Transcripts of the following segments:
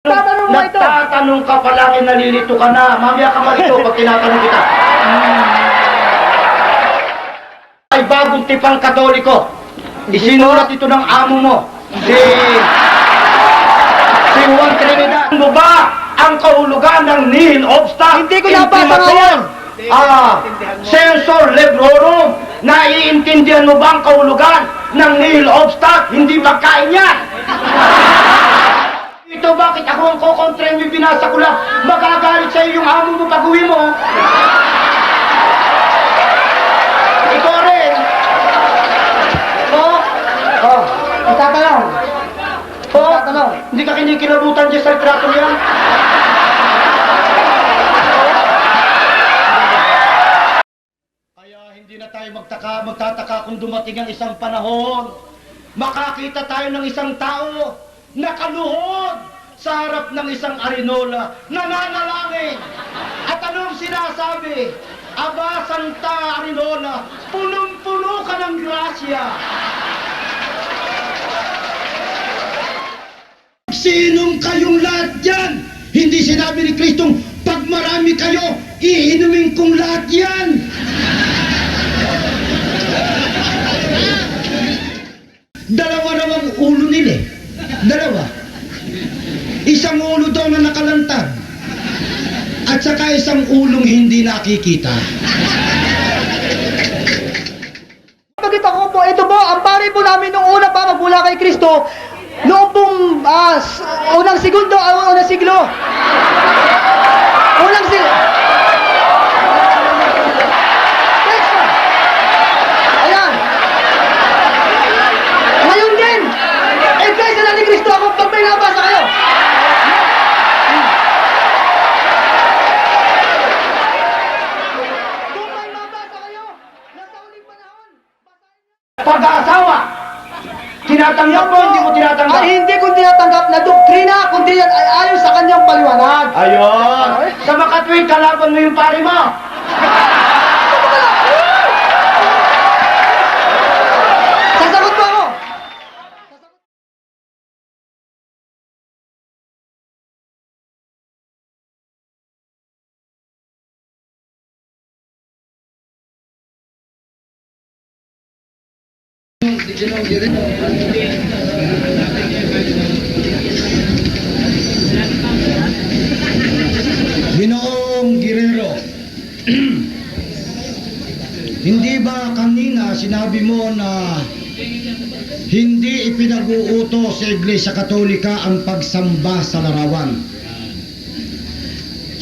Tatanong mo ito. Nagtatanong ka palagi, nalilito ka na. Mamaya ka marito pag tinatanong kita. Ay bagong tipang Katoliko. Isinulat ito ng amo mo. Si Juan Trinidad. Ano ba ang kahulugan ng nihil obsta? Hindi ko nabasa ngayon. Sensor Lebrorum. Naiintindihan mo ba ang kahulugan ng nihil obsta? Hindi magkain yan. Ito bakit ako ang kukontrain yung binasa ko lang? Magagalit sa'yo yung amo mo pag-uwi mo. Ikaw rin. Itatanong. Hindi ka kinikilabutan dyan sa litrato yan. Kaya hindi na tayo magtataka kung dumating ang isang panahon. Makakita tayo ng isang tao nakaluhod sa harap ng isang arinola, nananalangin. At anong sinasabi? Aba, Santa Arinola, punong-puno ka ng grasya. Sinong kayong lahat yan? Hindi sinabi ni Kristong, pag marami kayo, iinumin kong lahat yan. Dalawa raw ang ulo nila eh. Dalawa. Isang ulo daw na nakalantad. At saka isang ulong hindi nakikita. Pagkita ko po, ito po, ang pare po namin nung una pa magmula kay Kristo, noong pong unang segundo, unang siglo. Unang siglo. Ayan. Ngayon din, Iglesia na ni Kristo ako pag may nabasa kayo. Kung may nabasa kayo, nasa uling panahon, basahin niyo. Pag-aasawa, tinatanggap mo, hindi mo tinatanggap. Ay, hindi ko tinatanggap na doktrina, kundi yan ay ayon sa kanyang paliwanag. Ayun. Sa makatwid, kalaban mo yung pari mo. Sasagot mo ako. Ginoong Guerrero, hindi ba kanina sinabi mo na hindi ipinag-uutos sa Iglesia Katolika ang pagsamba sa larawan?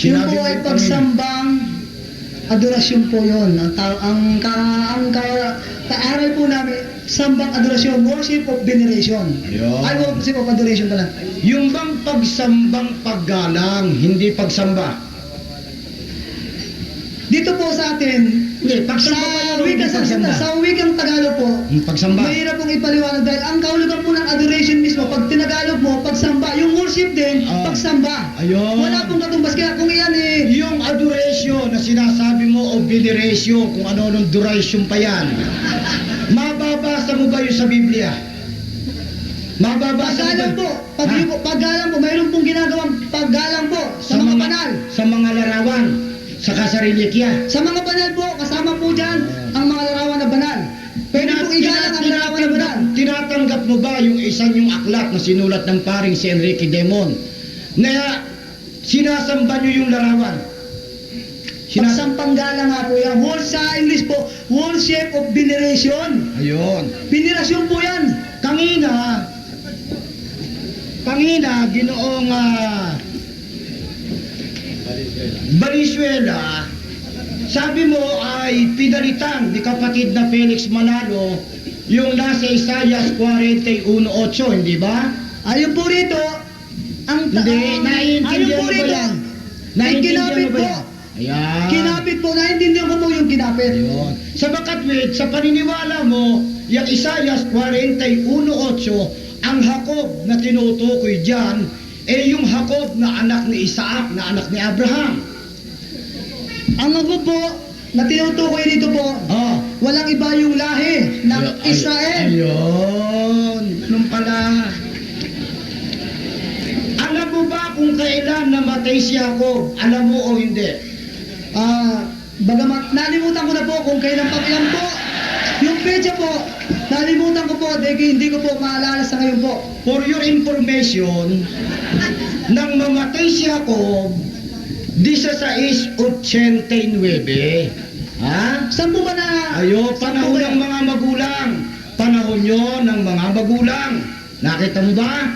Yun po mo ay kanina. pagsambang adorasyon po yun. Ang kaaral po namin, sambang adorasyon, worship of veneration. Ayun. Ay, worship of adoration pala. Yung bang pagsambang paggalang, hindi pagsamba? Dito po sa atin, Hindi, sa pagsamba pa yun, hindi pagsamba. wikang Tagalog po, Yung pagsamba. mahirap pong ipaliwanag dahil ang kahulugan po ng adoration mismo, pag tinagalog mo, pagsamba. Yung worship din, pagsamba. Ayun. Wala pong katumbas. Kaya kung iyan Yung adoration na sinasabi mo o veneration, kung ano nung duration pa yan, mababasa mo ba yun sa Biblia? Mababasa mo paggalang po, Ha? paggalang po, mayroon pong ginagawang paggalang po sa mga banal. Sa mga larawan, saka sa relikya. Sa mga banal po, kasama po dyan ang mga larawan na banal. Pwede pong igalang ang larawan na banal. Tinatanggap mo ba yung yung aklat na sinulat ng paring si Enrique Demon na sinasamba nyo yung larawan? Pagsampang galang nga po yan. Sa English po, worship of veneration. Ayun. Venerasyon po yan. Kanina, ginoong Valenzuela, sabi mo ay pinalitan ni kapatid na Felix Manalo yung nasa Isaias 41:8, hindi ba? Ayun po rito, Hindi, naiintindihan mo ba yan? Naiintindihan mo ba yan? Ayan. Kinapit po, naiintindihan ko po yung kinapit. Ayun. Sa makatwid, sa paniniwala mo, yung Isaias 41:8, ang Jacob na tinutukoy dyan, yung Jacob na anak ni Isaac, na anak ni Abraham. Ang ako po, na tinutukoy dito po, walang iba yung lahi ng Israel. Ayun. Nung pala. Alam mo ba kung kailan namatay si Jacob? Alam mo o hindi? Bagamat nalimutan ko na po kung kailan pa yan po. Yung petsa po, nalimutan ko po, dahil hindi ko po maalala sa ngayon po. For your information, nang mamatay si Jacob, 1689. Ha? Saan po ba na? Ayo, saan panahon po ba ng mga magulang. Panahon yon ng mga magulang. Nakita mo ba?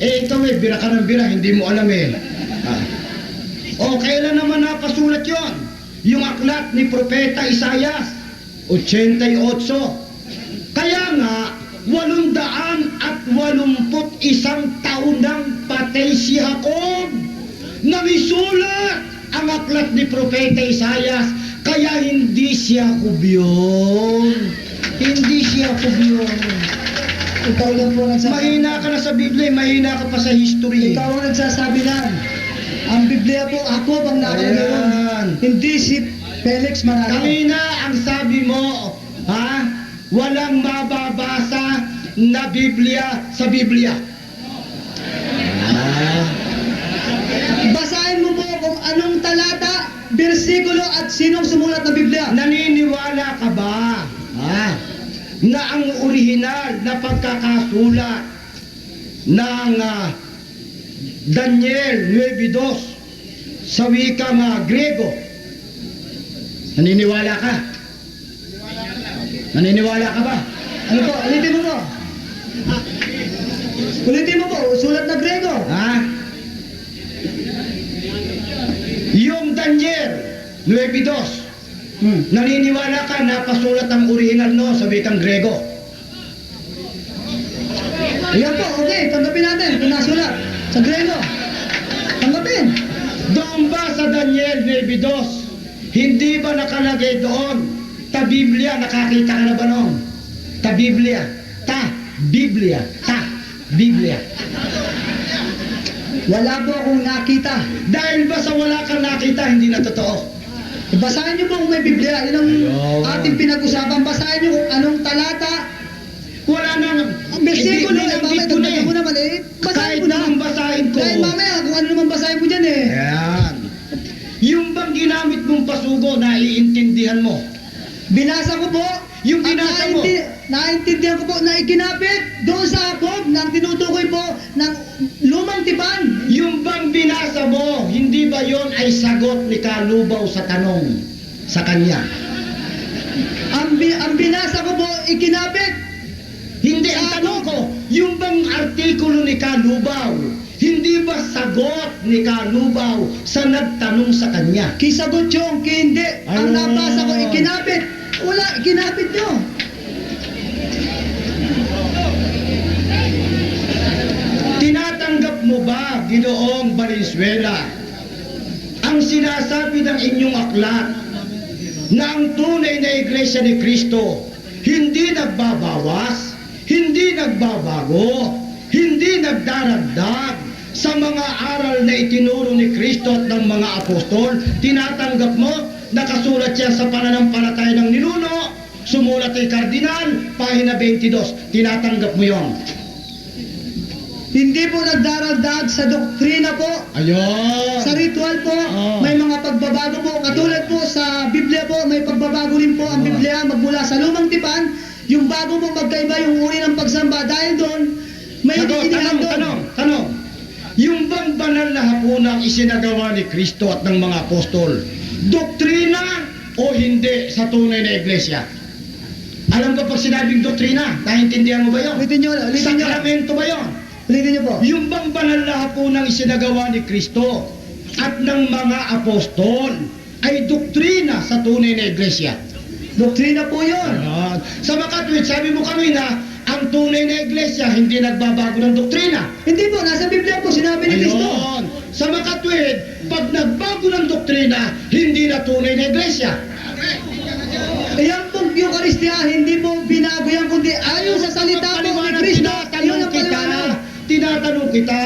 Eh, ikaw bira ka ng bira, hindi mo alam eh. O, kailan naman napasulat yon? Yung aklat ni Propeta Isayas, 88. Kaya nga, 881 taon nang patay si Jacob. Namisulat ang aklat ni Propeta Isayas, kaya hindi siya Jacob yun. Hindi siya Jacob yun. Ikaw lang po nagsasabi. Mahina ka na sa Biblia, mahina ka pa sa history. Ikaw ang nagsasabi lang. Ang Biblia po, ako bang nakalagay Ayan. yun. Hindi si Felix Manalo. Kanina ang sabi mo, ha? Walang mababasa na Biblia sa Biblia. Basahin mo po kung anong talata, bersikulo at sinong sumulat ng Biblia. Naniniwala ka ba, ha? Na ang orihinal na pagkakasulat ng Daniel 9:2 sa wikang Grego, naniniwala ka? Naniniwala ka ba? Ano po? Ulitin mo po. Ulitin mo po, sulat na Grego. Ha? Yung Daniel 9:2, naniniwala ka na pasulat ang orihinal no sa wikang Grego? Ayan po, okay, tanggapin natin kung nasulat sa Grego. Tanggapin. Doon ba sa Daniel 9:2, hindi ba nakalagay doon, ta Biblia, nakakita ka na ba noon? Ta Biblia, ta Biblia, ta Biblia. Wala po akong nakita. Dahil ba sa wala kang nakita, hindi na totoo? Basahin niyo po kung may Biblia. Yun ang Ayun. ating pinag-usapan. Basahin niyo kung anong talata. Wala nang, Ang bersikulo, hindi mamaya, ko na dagdagan mo naman eh. Basahin Kahit mo na. naman basahin ko. Dahil mamaya, kung ano naman basahin mo dyan eh. Ayan. Yung bang ginamit mong pasugo, naiintindihan mo? Binasa ko po. Yung at binasa mo. Naintindihan ko po na ikinapit doon sa Jacob nang tinutukoy po ng lumang tipan. Yung bang binasa mo, hindi ba yon ay sagot ni Kalubaw sa tanong sa kanya? Ang binasa ko po, ikinapit. Hindi, ang tanong ko, yung bang artikulo ni Kalubaw, hindi ba sagot ni Kalubaw sa nagtanong sa kanya? Kisagot yung hindi. Ang Ayun. nabasa ko, ikinapit. Wala, ikinapit nyo. Tinatanggap mo ba, Ginoong Valenzuela, ang sinasabi ng inyong aklat na ang tunay na Iglesia ni Kristo hindi nagbabawas, hindi nagbabago, hindi nagdaragdag sa mga aral na itinuro ni Kristo at ng mga apostol? Tinatanggap mo? Nakasulat siya sa pananampalataya ng ninuno, sumulat kay Kardinal, pahina 22. Tinatanggap mo yon? Hindi po nagdaragdag sa doktrina po. Ayun. Sa ritual po, Oh. may mga pagbabago po. Katulad po sa Biblia po, may pagbabago rin po ang Oh. Biblia magmula sa lumang tipan. Yung bago po magkaiba yung uri ng pagsamba. Dahil doon, may inihan doon. Tanong. Yung bang banal na hapunang isinagawa ni Kristo at ng mga apostol, doktrina o hindi sa tunay na iglesia? Alam ko pag sinabing doktrina, naiintindihan mo ba yun? Ulitin nyo, ulitin nyo. Sakramento ba yun? Ulitin nyo po. Yung bang banal na hapunang isinagawa ni Kristo at ng mga apostol ay doktrina sa tunay na iglesia? Doktrina po yun. Ayan. Sa makatwid, sabi mo kanina, ang tunay na iglesia hindi nagbabago ng doktrina. Hindi po, nasa Biblia po, sinabi ni Kristo. Ayun. Sa makatwid, pag nagbago ng doktrina, hindi na tunay na iglesia. Ayan pong Eucharistia, hindi po binago yan, kundi ayon sa salita po ni Kristo. Yun ang paliwanag. Tinatanong kita,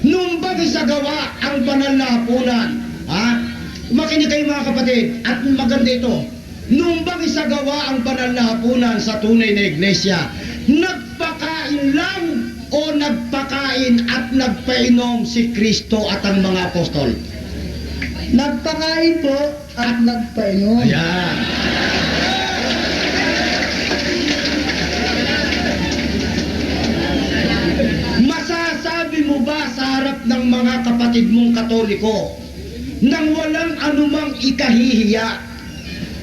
nung ba isagawa ang banal na hapunan, ha? Makinig kayo mga kapatid, at maganda ito, nung bang isagawa ang banal na hapunan sa tunay na iglesia, nagpakain lang o nagpakain nagpakain at nagpainom si Kristo at ang mga apostol? Nagpakain po at nagpainom. Ayan. Masasabi mo ba sa harap ng mga kapatid mong Katoliko nang walang anumang ikahihiya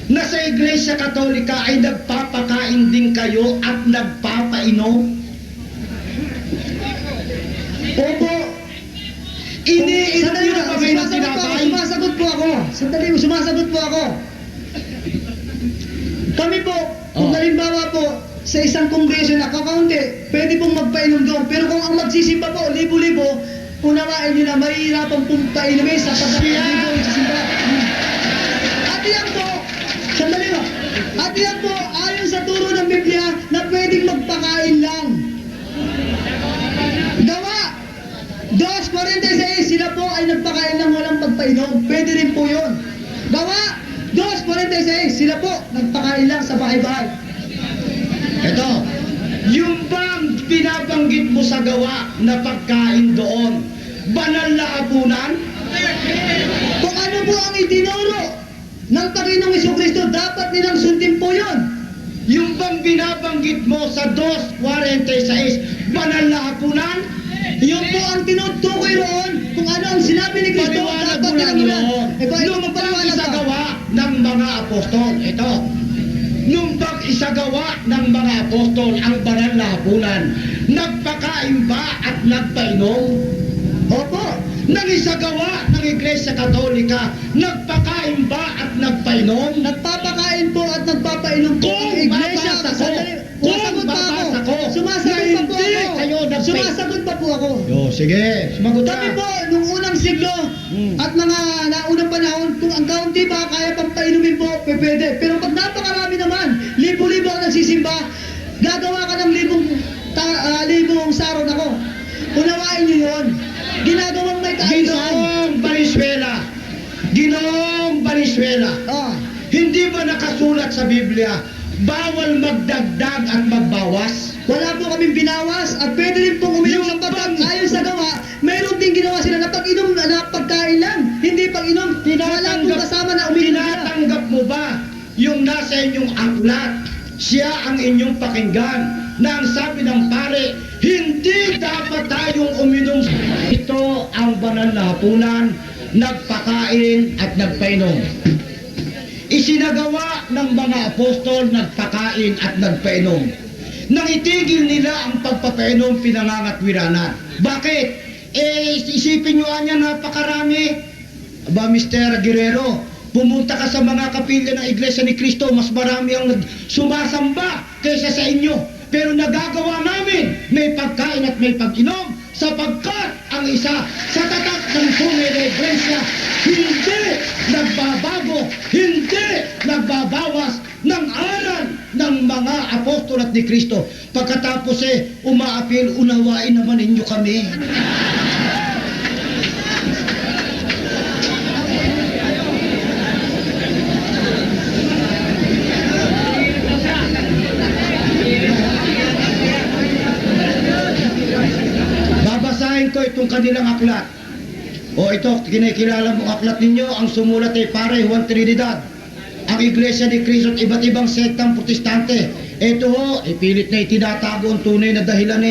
na sa Iglesia Katolika ay nagpapakain din kayo at nagpapainom? Opo. Iniinom nyo na kami ng Sumasagot po ako, tinapay? sumasagot po ako. Sandali mo, sumasagot po ako. Kami po, kung Oh. halimbawa po, sa isang kongreso na kakaunti, pwede pong magpainom doon. Pero kung ang magsisimba po, libo-libo, unawain nyo na mahihirapan pong painumin sa pagkakalibo ang magsisimba. At yan po, sandali mo, at yan po, ayon sa turo ng Biblia, na pwedeng magpakain lang. Gawa! 2:46, sila po ay nagpakain lang walang pagpainom. Pwede rin po yun. Gawa! 2:46, sila po nagpakain lang sa bahay-bahay. Ito, yung bang binabanggit mo sa gawa na pagkain doon, banal na hapunan? Kung ano po ang itinuro ng Panginoong Jesucristo, dapat nilang sundin po yun. Yung bang binabanggit mo sa 2:46, banal na hapunan? Yun po ang tinutukoy roon. Kung ano ang sinabi ni Kristo, Paliwanag dapat mo lang nilang yun. Nung bang magpaliwanag pa. isagawa ng mga apostol, ito, nung bang isagawa ng mga apostol ang banal na hapunan, nagpakain ba at nagpainom? Opo. Nang isagawa ng Iglesia Katolika, nagpakain ba at nagpainom? Nagpapakain po at nagpapainom po ang Kung iglesia. babasa ko, Sandali. kung Sumasagot pa babasa ko, ako. Sumasagot pa po na hindi ako. kayo nagpay- Sumasagot pa po ako. Yo, sige, sumagot ka. Kami po, nung unang siglo at mga naunang panahon, kung ang kaunti ba kaya pang painumin po, pwede. Pero pag napakarami naman, libo-libo ang nagsisimba, gagawa ka ng libong saron ako. Unawain niyo yun. Ginagawang may kaayusan. Ginoong Valenzuela, Ginoong Valenzuela, Ah, hindi ba nakasulat sa Biblia, bawal magdagdag at magbawas? wala po kaming binawas at pwede rin pong uminom Yung ng pagkain. bang- Ayon sa gawa, mayroon din ginawa sila na pag-inom na pagkain lang. Hindi pag-inom. Wala pong kasama na uminom sila. Tinatanggap mo ba yung nasa inyong aklat? Siya ang inyong pakinggan na ang sabi ng pare, hindi dapat tayong uminom. Ito ang banal na hapunan, nagpakain at nagpainom. Isinagawa ng mga apostol, nagpakain at nagpainom. Nang itigil nila ang pagpapainom, pinangangatwiranan. Bakit? Isipin nyo niya, napakarami. Aba, Mr. Guerrero, pumunta ka sa mga kapilya ng Iglesia ni Cristo, mas marami ang sumasamba kaysa sa inyo. Pero nagagawa namin, may pagkain at may pag-inom, sapagkat ang isa sa tatak ng tunay na Iglesia, hindi nagbabago, hindi nagbabawas ng aral ng mga apostol at ni Kristo. Pagkatapos umaapil, unawain naman ninyo kami. Babasahin ko itong kanilang aklat. O ito, kinikilala mong aklat ninyo, ang sumulat ay Pare Juan Trinidad, ang Iglesia ni Cristo at iba't ibang sektang protestante. Ito ho, pilit na itinatago ang tunay na dahilan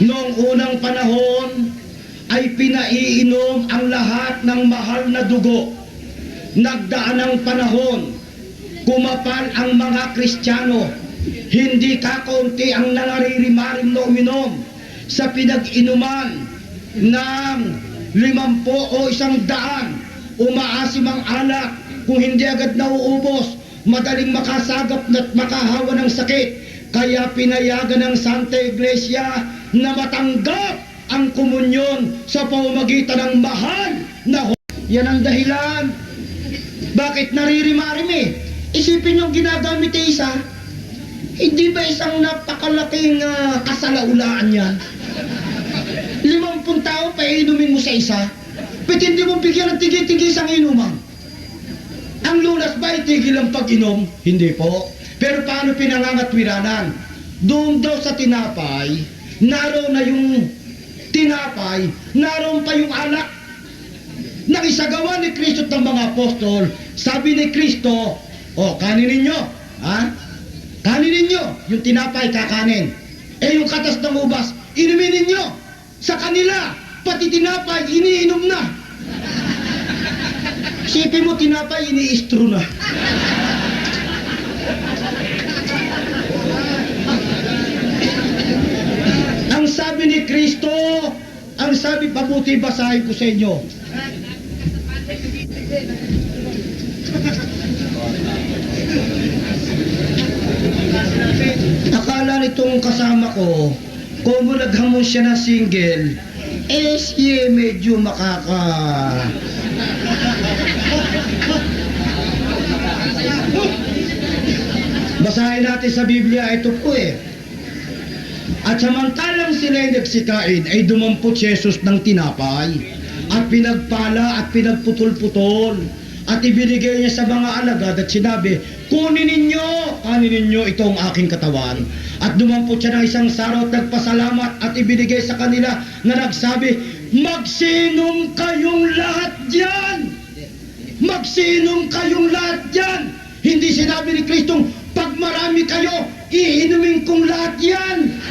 Noong unang panahon, ay pinaiinom ang lahat ng mahal na dugo. Nagdaan ang panahon, kumapal ang mga Kristiyano. Hindi kakaunti ang nangaririmarim na uminom sa pinag-inuman ng 50 o 100. Umaasim ang alak, kung hindi agad nauubos, madaling makasagap at makahawa ng sakit. Kaya pinayagan ng Santa Iglesia na matanggap ang komunyon sa pamamagitan ng mahal na yan ang dahilan. Bakit naririmarim Isipin yung ginagamit isa, hindi ba isang napakalaking kasalaulaan yan? 50 tao pa inumin mo sa isa, ba't hindi mo bigyan ng tigi-tigi isang inuman? Ang lunas ba itigil ang pag-inom? Hindi po. Pero paano pinangangatwiranan? Doon daw sa tinapay, naroon na yung tinapay, naroon pa yung alak. Nang isagawa ni Kristo at ng mga apostol, sabi ni Kristo, kanin ninyo, ha? Kanin ninyo, yung tinapay kakanin. Yung katas ng ubas, inumin ninyo. Sa kanila, pati tinapay, iniinom na. Sipin mo, tinapay, ini-istro na. Ang sabi ni Kristo, ang sabi, pabuti basahin ko sa inyo. Akala nitong kasama ko, kung naghamon siya ng single, siya medyo Basahin natin sa Biblia, ito po At samantalang sila'y nagsikain, ay dumampot si Jesus ng tinapay, at pinagpala at pinagputol-putol, at ibinigay niya sa mga alagad at sinabi, kanin ninyo itong aking katawan. At dumampot siya ng isang saro at nagpasalamat at ibinigay sa kanila na nagsabi, magsinom kayong lahat diyan! Magsinom kayong lahat diyan! Hindi sinabi ni Kristong, pag marami kayo, iinumin kong lahat yan!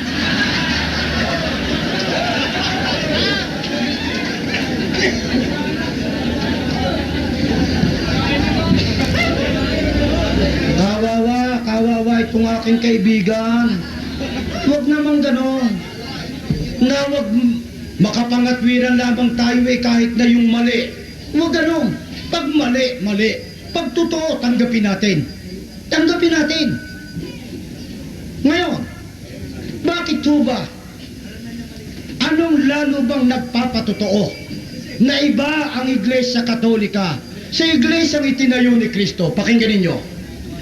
Kawawa itong aking kaibigan. Huwag naman ganon. Na huwag makapangatwiran lamang tayo kahit na yung mali. Huwag ganon. Pag mali, mali. Pag totoo, tanggapin natin. Tanggapin natin. Ngayon, bakit ho ba? Anong lalo bang nagpapatotoo na iba ang Iglesia Katolika sa Iglesia itinayo ni Kristo? Pakinggan ninyo.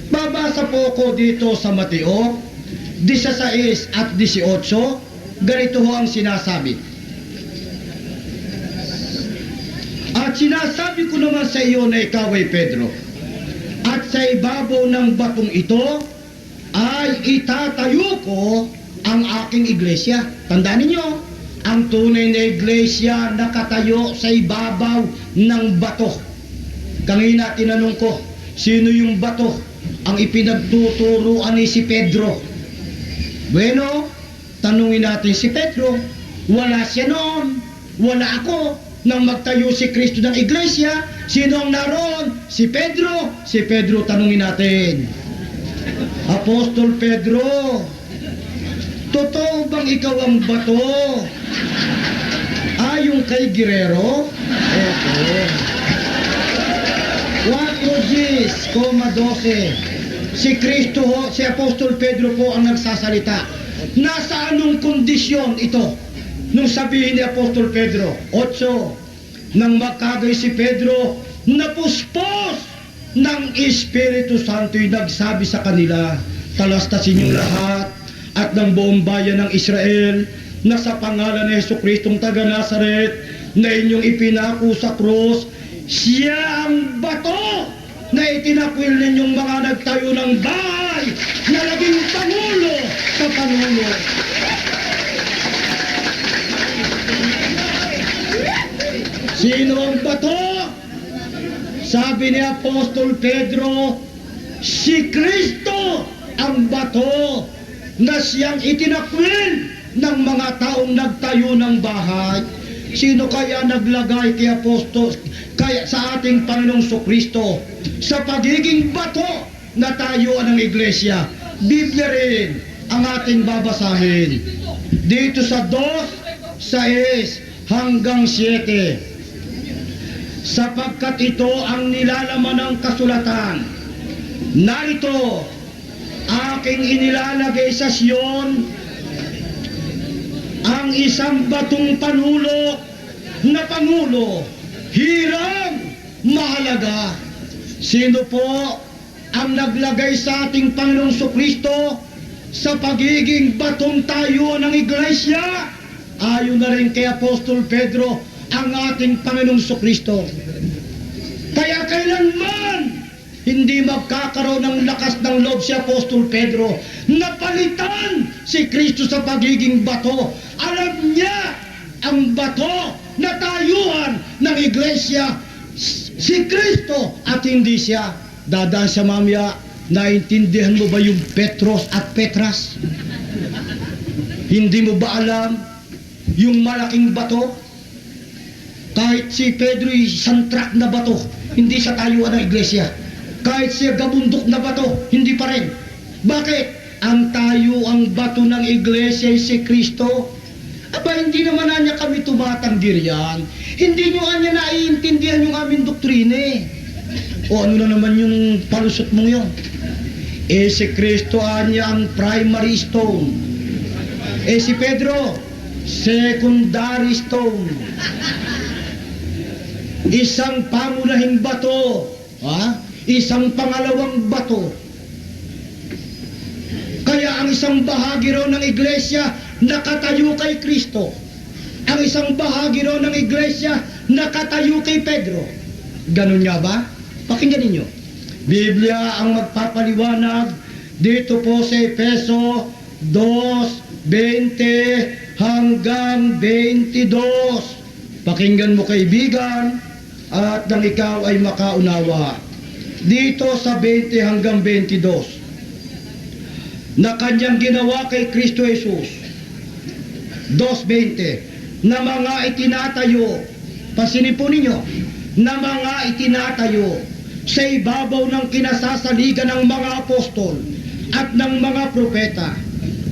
Babasa po ko dito sa Mateo 16 at 18. Ganito ho ang sinasabi. At sinasabi ko naman sa iyo na ikaw ay Pedro, at sa ibabaw ng batong ito ay itatayo ko ang aking iglesia. Tandaan ninyo, ang tunay na iglesia nakatayo sa ibabaw ng bato. Kanina tinanong ko, sino yung bato? Ang ipinagtuturuan ni si Pedro. Bueno, tanungin natin si Pedro. Wala siya noon. Wala ako. Nang magtayo si Kristo ng iglesia, sino ang naroon? Si Pedro. Si Pedro, tanungin natin. Apostol Pedro, totoo bang ikaw ang bato? Yung kay Guerrero? Opo. 4:12. Si Kristo ho, si Apostol Pedro po ang nagsasalita. Nasa anong kondisyon ito? Nung sabihin ni Apostol Pedro, 8, nang makagay si Pedro, napuspos ng Espiritu Santo'y nagsabi sa kanila, talastasin yung lahat at ng buong bayan ng Israel na sa pangalan ni Jesucristong taga Nazaret na inyong ipinako sa krus, siya ang bato na itinakwil ninyong mga nagtayo ng bahay na naging pangulo sa pangulo. Sino ang bato? Sabi ni Apostol Pedro, si Kristo ang bato na siyang itinakwil ng mga taong nagtayo ng bahay. Sino kaya naglagay kay Apostol, kaya sa ating Panginoong Kristo sa pagiging bato na tayuan ng iglesia? Biblia rin ang ating babasahin. Dito sa 2:6 hanggang 7. Sapagkat ito ang nilalaman ng kasulatan. Narito, aking inilalagay sa Siyon ang isang batong panulo na pangulo, hirang mahalaga. Sino po ang naglagay sa ating Panginoong Kristo sa pagiging batong tayo ng iglesia? Ayon na rin kay Apostol Pedro, ang ating Panginoong Kristo. Kaya kailanman hindi magkakaroon ng lakas ng loob si Apostol Pedro. Napalitan si Kristo sa pagiging bato. Alam niya ang bato na tayuan ng iglesia, si Kristo, at hindi siya. Dadaan sa mamaya, naintindihan mo ba yung Petros at Petras? Hindi mo ba alam yung malaking bato? Kahit si Pedro isang truck na bato, hindi siya tayuan ng iglesia. Kahit siya gabundok na bato, hindi pa rin. Bakit? Ang tayuang bato ng iglesia ay si Kristo. Aba, hindi naman na niya kami tumatanggi yan. Hindi nyo niya naiintindihan yung aming doktrine. O ano na naman yung palusot mong yun? Si Kristo niya ang primary stone. Si Pedro, secondary stone. Isang pangunahing bato, isang pangalawang bato. Kaya ang isang bahagi raw ng iglesia nakatayo kay Kristo. Ang isang bahagi raw ng iglesia nakatayo kay Pedro. Ganun nga ba? Pakinggan ninyo. Biblia ang magpapaliwanag dito po sa Efeso 2:20 hanggang 22. Pakinggan mo, kaibigan, at nang ikaw ay makaunawa. Dito sa 20 hanggang 22 na kanyang ginawa kay Kristo Jesus. 2:20 na mga itinatayo, pasinipo ninyo, na mga itinatayo sa ibabaw ng kinasasaligan ng mga apostol at ng mga propeta,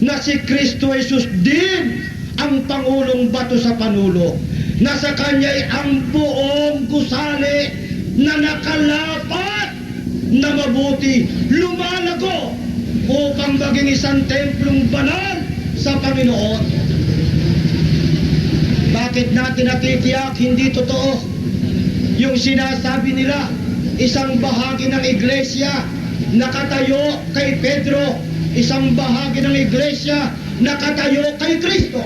na si Kristo Jesus din ang pangulong bato sa panulo, na sa kanya'y ang buong gusali na nakalapat na mabuti lumalago upang maging isang templong banal sa Panginoon. Bakit natin natitiyak hindi totoo yung sinasabi nila isang bahagi ng iglesia nakatayo kay Pedro, isang bahagi ng iglesia nakatayo kay Kristo?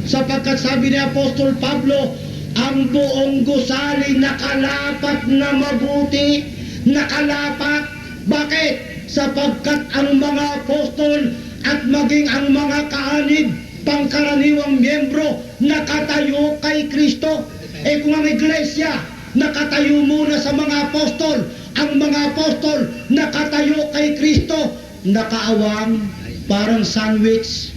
Sapagkat sabi ni Apostol Pablo, ang buong gusali nakalapat na mabuti, nakalapat. Bakit? Sapagkat ang mga apostol at maging ang mga kaanib, pangkaraniwang miyembro, nakatayo kay Kristo. Kung ang iglesia nakatayo muna sa mga apostol, ang mga apostol nakatayo kay Kristo, nakaawang, parang sandwich.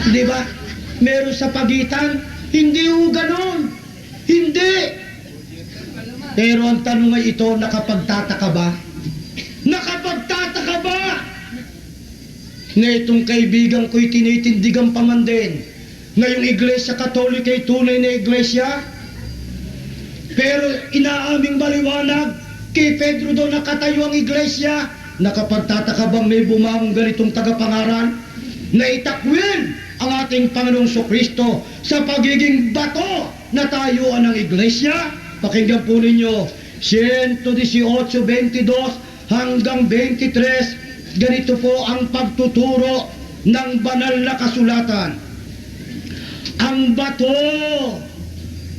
Di ba? Meron sa pagitan. Hindi ho ganon. Hindi. Pero ang tanong ay ito, nakapagtataka ba? Nakapagtataka ba na itong kaibigan ko'y tinitindigan pa man din ngayong iglesia Katolik ay tunay na iglesia? Pero inaaming maliwanag kay Pedro doon nakatayo ang iglesia. Nakapagtataka bang may bumangong ganitong tagapangaral na itakwil ang ating Panginoong Kristo sa pagiging bato na tayuan ng iglesia? Pakinggan po ninyo 118:22 hanggang 23. Ganito po ang pagtuturo ng banal na kasulatan. Ang bato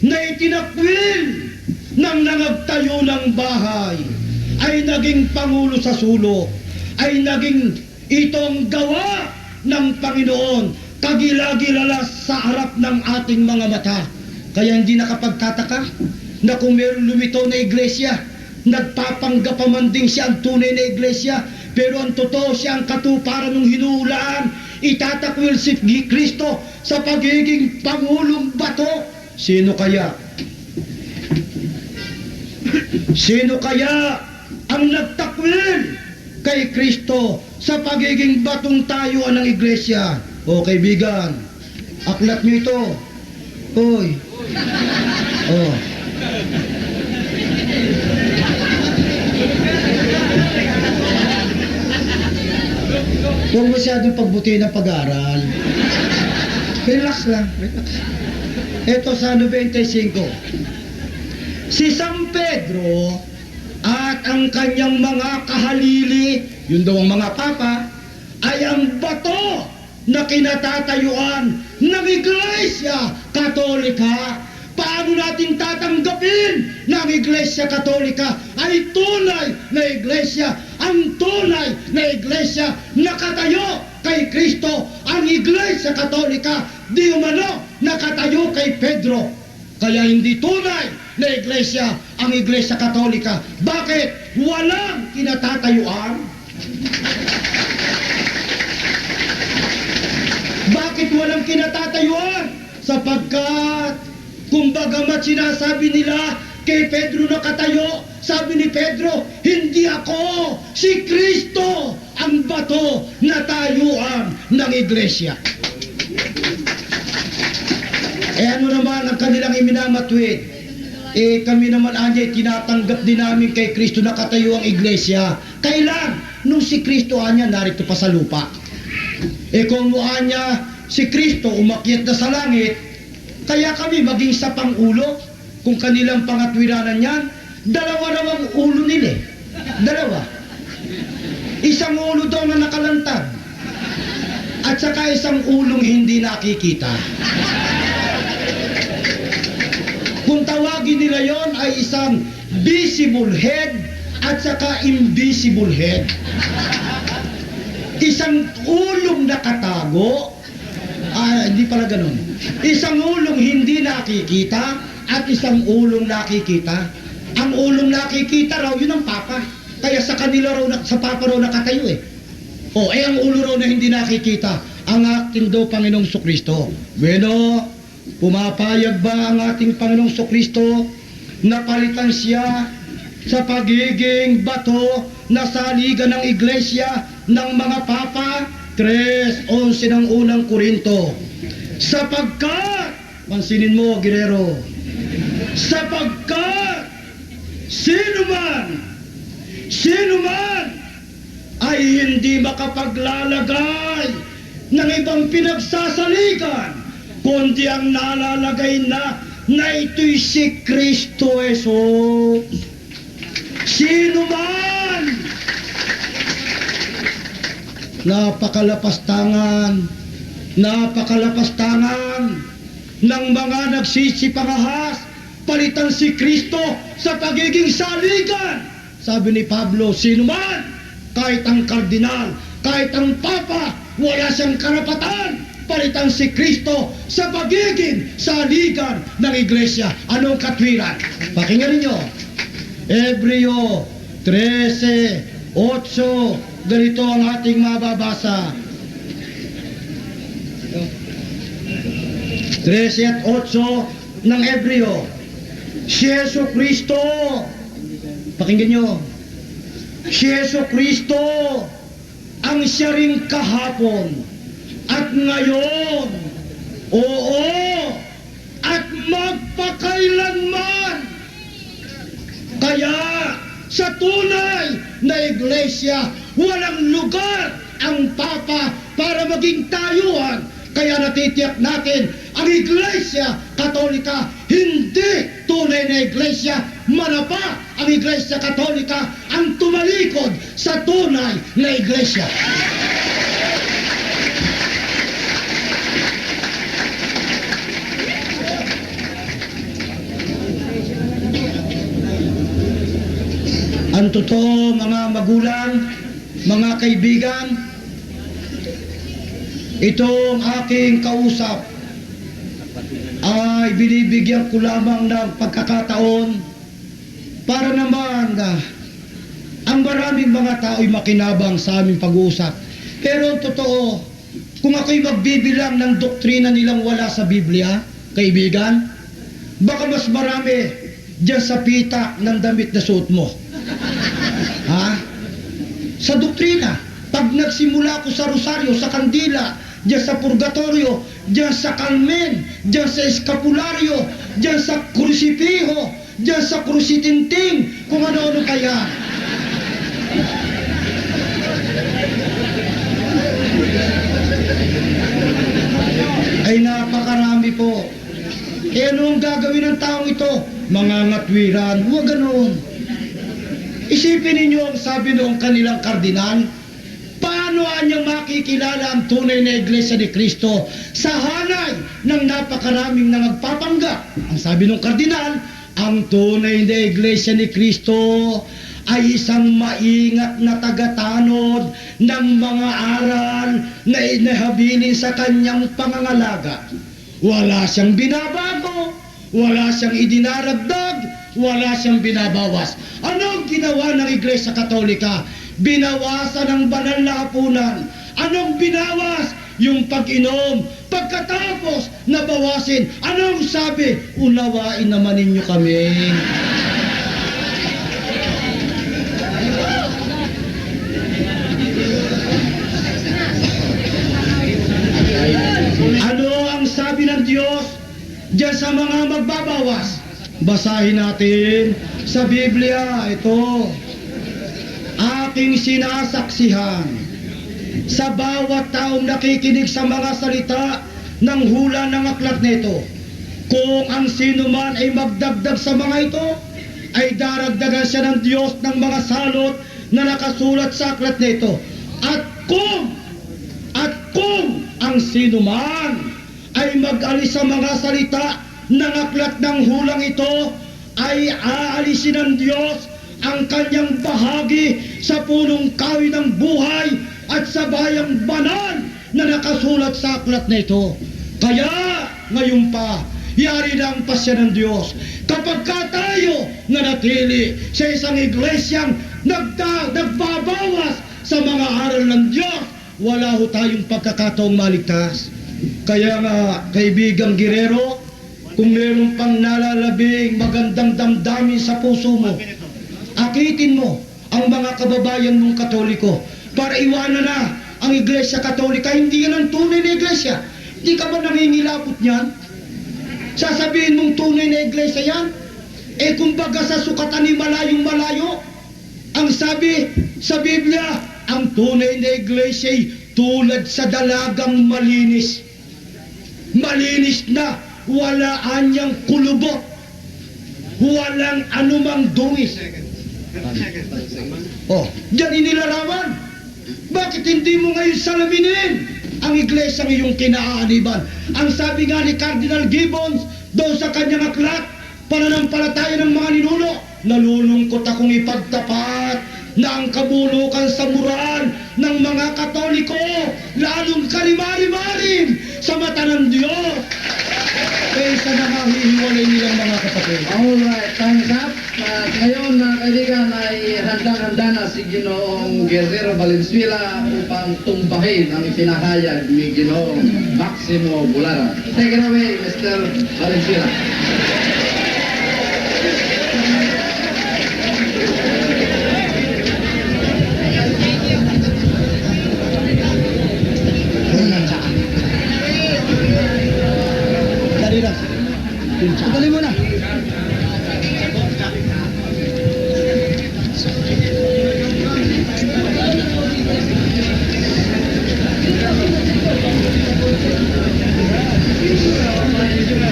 na itinakwil ng nangagtayo ng bahay ay naging pangulo sa sulok, ay naging itong gawa ng Panginoon, kagila-gilala sa harap ng ating mga mata. Kaya hindi nakapagtataka na kung meron lumitaw na iglesia, nagpapanggap pa man din siya ang tunay na iglesia, pero ang totoo siya ang katuparan ng hinuhulaan. Itatakwil si Kristo sa pagiging pangulong bato. Sino kaya? Sino kaya ang nagtakwil kay Kristo sa pagiging batong tayuan ng iglesia? O kaibigan, aklat nyo ito. Oy. Oh. Huwag masyadong pagbutihin ng pag-aaral. Relax lang, relax. Ito sa 95. Si San Pedro at ang kanyang mga kahalili, yun daw ang mga papa, ay ang bato na kinatatayuan ng Iglesia Katolika. Paano paano natin tatanggapin na ang Iglesia Katolika ay tunay na iglesia, ang tunay na iglesia nakatayo kay Kristo, ang Iglesia Katolika di umano nakatayo kay Pedro. Kaya hindi tunay na iglesia ang Iglesia Katolika. Bakit? Walang kinatatayuan. Bakit walang kinatatayuan? Sapagkat kung bagamat sinasabi nila kay Pedro nakatayo, sabi ni Pedro, hindi ako, si Kristo ang bato na tayuan ng iglesia. Ano naman ang kanilang iminamatwid? Kami naman anya tinatanggap din namin kay Kristo nakatayo ang iglesia. Kailan? Nung si Kristo anya narito pa sa lupa. Kung anya si Kristo umakyat na sa langit, kaya kami maging sa pangulo. Kung kanilang pangatwiranan yan, dalawa namang ulo nila. Dalawa. Isang ulo daw na nakalantad, at saka isang ulong hindi nakikita. Kung tawagin nila yon ay isang visible head at saka invisible head. Isang ulong nakatago, hindi pala ganun. Isang ulong hindi nakikita at isang ulong nakikita. Ang ulong nakikita raw, yun ang Papa. Kaya sa kanila raw, sa Papa raw nakatayo ang ulo raw na hindi nakikita, ang ating daw Panginoong Sokristo. Bueno, pumapayag ba ang ating Panginoong Sokristo na palitan siya sa pagiging bato na saligan ng iglesia ng mga Papa? 3:11 ng unang Korinto. Sapagkat, pansinin mo, Guerrero, sapagkat sino man ay hindi makapaglalagay ng ibang pinagsasaligan, kundi ang nalalagay na ito'y si Kristo Jesus. Sino man? Napakalapastangan ng mga nagsisipangahas, palitan si Kristo sa pagiging saligan. Sabi ni Pablo, sino man, kahit ang kardinal, kahit ang Papa, wala siyang karapatan palitan si Kristo sa pagiging saligan ng iglesia. Anong katwiran? Pakinggan ninyo. Hebreo 13:8, ganito ang ating mababasa. 13:8 ng Hebreo. Si Yesu Kristo, pakinggan nyo, si Yesu Kristo ang siya ring kahapon at ngayon, oo, at magpakailanman. Kaya sa tunay na iglesia, walang lugar ang Papa para maging tayuan. Kaya natitiyak natin, ang Iglesia Katolika hindi tunay na iglesia. Manapa ang Iglesia Katolika ang tumalikod sa tunay na iglesia. Ang totoo, mga magulang, mga kaibigan, itong aking kausap ay binibigyan ko lamang ng pagkakataon para naman ang maraming mga tao'y makinabang sa aming pag-uusap. Pero ang totoo, kung ako'y magbibilang ng doktrina nilang wala sa Biblia, kaibigan, baka mas marami dyan sa pita ng damit na suot mo. Sa doktrina, pag nagsimula ko sa rosaryo, sa kandila, diyan sa purgatorio, diyan sa kalmen, diyan sa eskapularyo, diyan sa krusipiho, diyan sa krusitinting, kung ano-ano kaya. Ay napakarami po. Ano ang gagawin ng taong ito? Mangangatwiran, huwag ganoon. Isipin ninyo ang sabi noong kanilang kardinal, paano Paano niya makikilala ang tunay na iglesia ni Kristo sa hanay ng napakaraming nangagpapanggap? Ang sabi ng kardinal, ang tunay na iglesia ni Kristo ay isang maingat na tagatanod ng mga aral na inahabilin sa kanyang pangangalaga. Wala siyang binabago, wala siyang idinaragdag, wala siyang binabawas. Anong ginawa ng Iglesia Katolika? Binawasan ang banal na hapunan. Anong binawas? Yung pag-inom. Pagkatapos na bawasin, anong sabi? Unawain naman ninyo kami. Ano ang sabi ng Diyos diyan sa mga magbabawas? Basahin natin sa Biblia, ito. Aking sinasaksihan sa bawat taong nakikinig sa mga salita ng hula ng aklat nito. Kung ang sino man ay magdagdag sa mga ito, ay daragdagan siya ng Diyos ng mga salot na nakasulat sa aklat nito. At kung ang sino man ay mag-alis sa mga salita ng aklat ng hulang ito, ay aalisin ng Diyos ang kanyang bahagi sa punong kahoy ng buhay at sa bayang banal na nakasulat sa aklat na ito. Kaya ngayon pa, yari na ang pasya ng Diyos. Kapag ka tayo nanatili sa isang iglesyang nagbabawas sa mga aral ng Diyos, wala ho tayong pagkakataong maligtas. Kaya nga, kaibigang Guerrero, kung meron pang nalalabing magandang damdamin sa puso mo, akitin mo ang mga kababayan mong Katoliko para iwanan na ang Iglesia Katolika. Hindi yan ang tunay na iglesia. Hindi ka ba nangingilapot niyan? Sasabihin mong tunay na iglesia yan? Eh kumbaga sa sukatan ni malayong malayo. Ang sabi sa Biblia, ang tunay na iglesia ay tulad sa dalagang malinis. Malinis na, wala anyang kulubot, walang anumang dungis. Oh, diyan inilarawan. Bakit hindi mo ngayon salaminin ang iglesia ng iyong kinaaaniban? Ang sabi nga ni Cardinal Gibbons doon sa kanyang aklat, pananampalataya ng mga ninuno, nalulungkot akong ipagtapat na ang kabulukan sa moral ng mga Katoliko lalong kalimari-marim sa mata ng Diyos kaysa nakahihiwalay nilang mga kapatid. Alright, thumbs up. Ngayon mga kaibigan ay handang-handa na si Ginoong Guerrero Valenzuela upang tumbahin ang ipinahayag ni Ginoong Maximo Bulara. Take it away, Mr. Valenzuela. Dali lang. Dali mo na.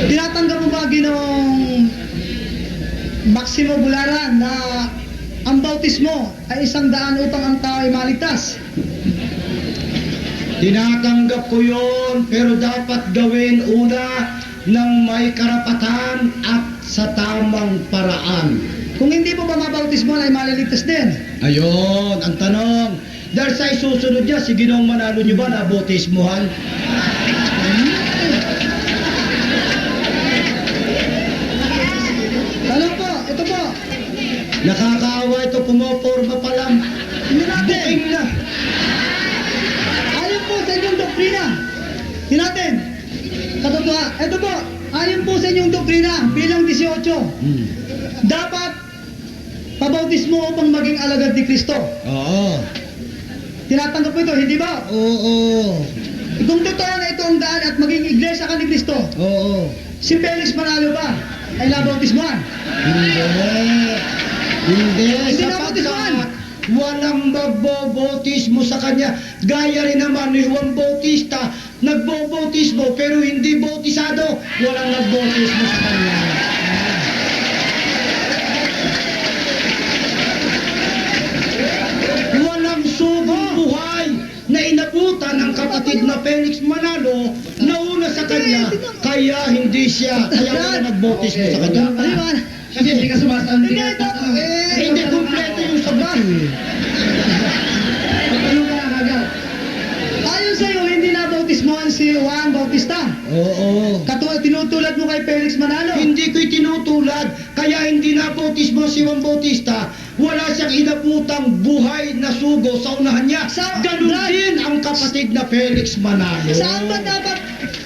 Tinatanggap mo ba, Ginoong Maximo Bulara, na ang bautismo ay 100 upang ang tao ay maligtas? Tinatanggap ko yun, pero dapat gawin una ng may karapatan at sa tamang paraan. Kung hindi po ba mabautismo ay maliligtas din? Ayun, ang tanong. Dahil sa isusunod niya, si Ginoong Manalo niyo ba na bautismuhan? Tanong po, ito po. Nakakaawa ito, pumoporma pa lang. Hindi natin. Buking na. Ayon po sa inyong doktrina. Hindi natin. Katotoha. Ito po. Ayon po sa inyong doktrina, bilang 18. Dapat pabautismo upang maging alagad ni Kristo. Oo. Tinatanggap mo ito, hindi ba? Oo. Kung totoo na ito ang daan at maging iglesia ka ni Kristo, Oo. si Felix Manalo ba ay nabautismuhan? Hindi. Hindi. Hindi Sapagkat nabautismuhan. walang magbobotismo sa kanya. Gaya rin naman ni Juan Bautista, nagbobotismo pero hindi bautisado. Walang nagbotismo sa kanya. Walang sugong buhay na kapatid na Felix Manalo nauna sa kanya, kaya hindi siya, kaya wala nagbautismo sa kanya. Paliwanag. Kasi hindi ka sumasagot. Hindi ito. Hindi kumpleto yung sagot. Ano ka agad? Ayon sa'yo, hindi na bautismohan si Juan Bautista. Oo. Tinutulad mo kay Felix Manalo. Hindi ko'y tinutulad, kaya hindi na bautismo si Juan Bautista. Wala siyang inabutang buhay na sugo sa unahan niya. Ganun din ang kapatid na Felix Manalo. Saan ba dapat,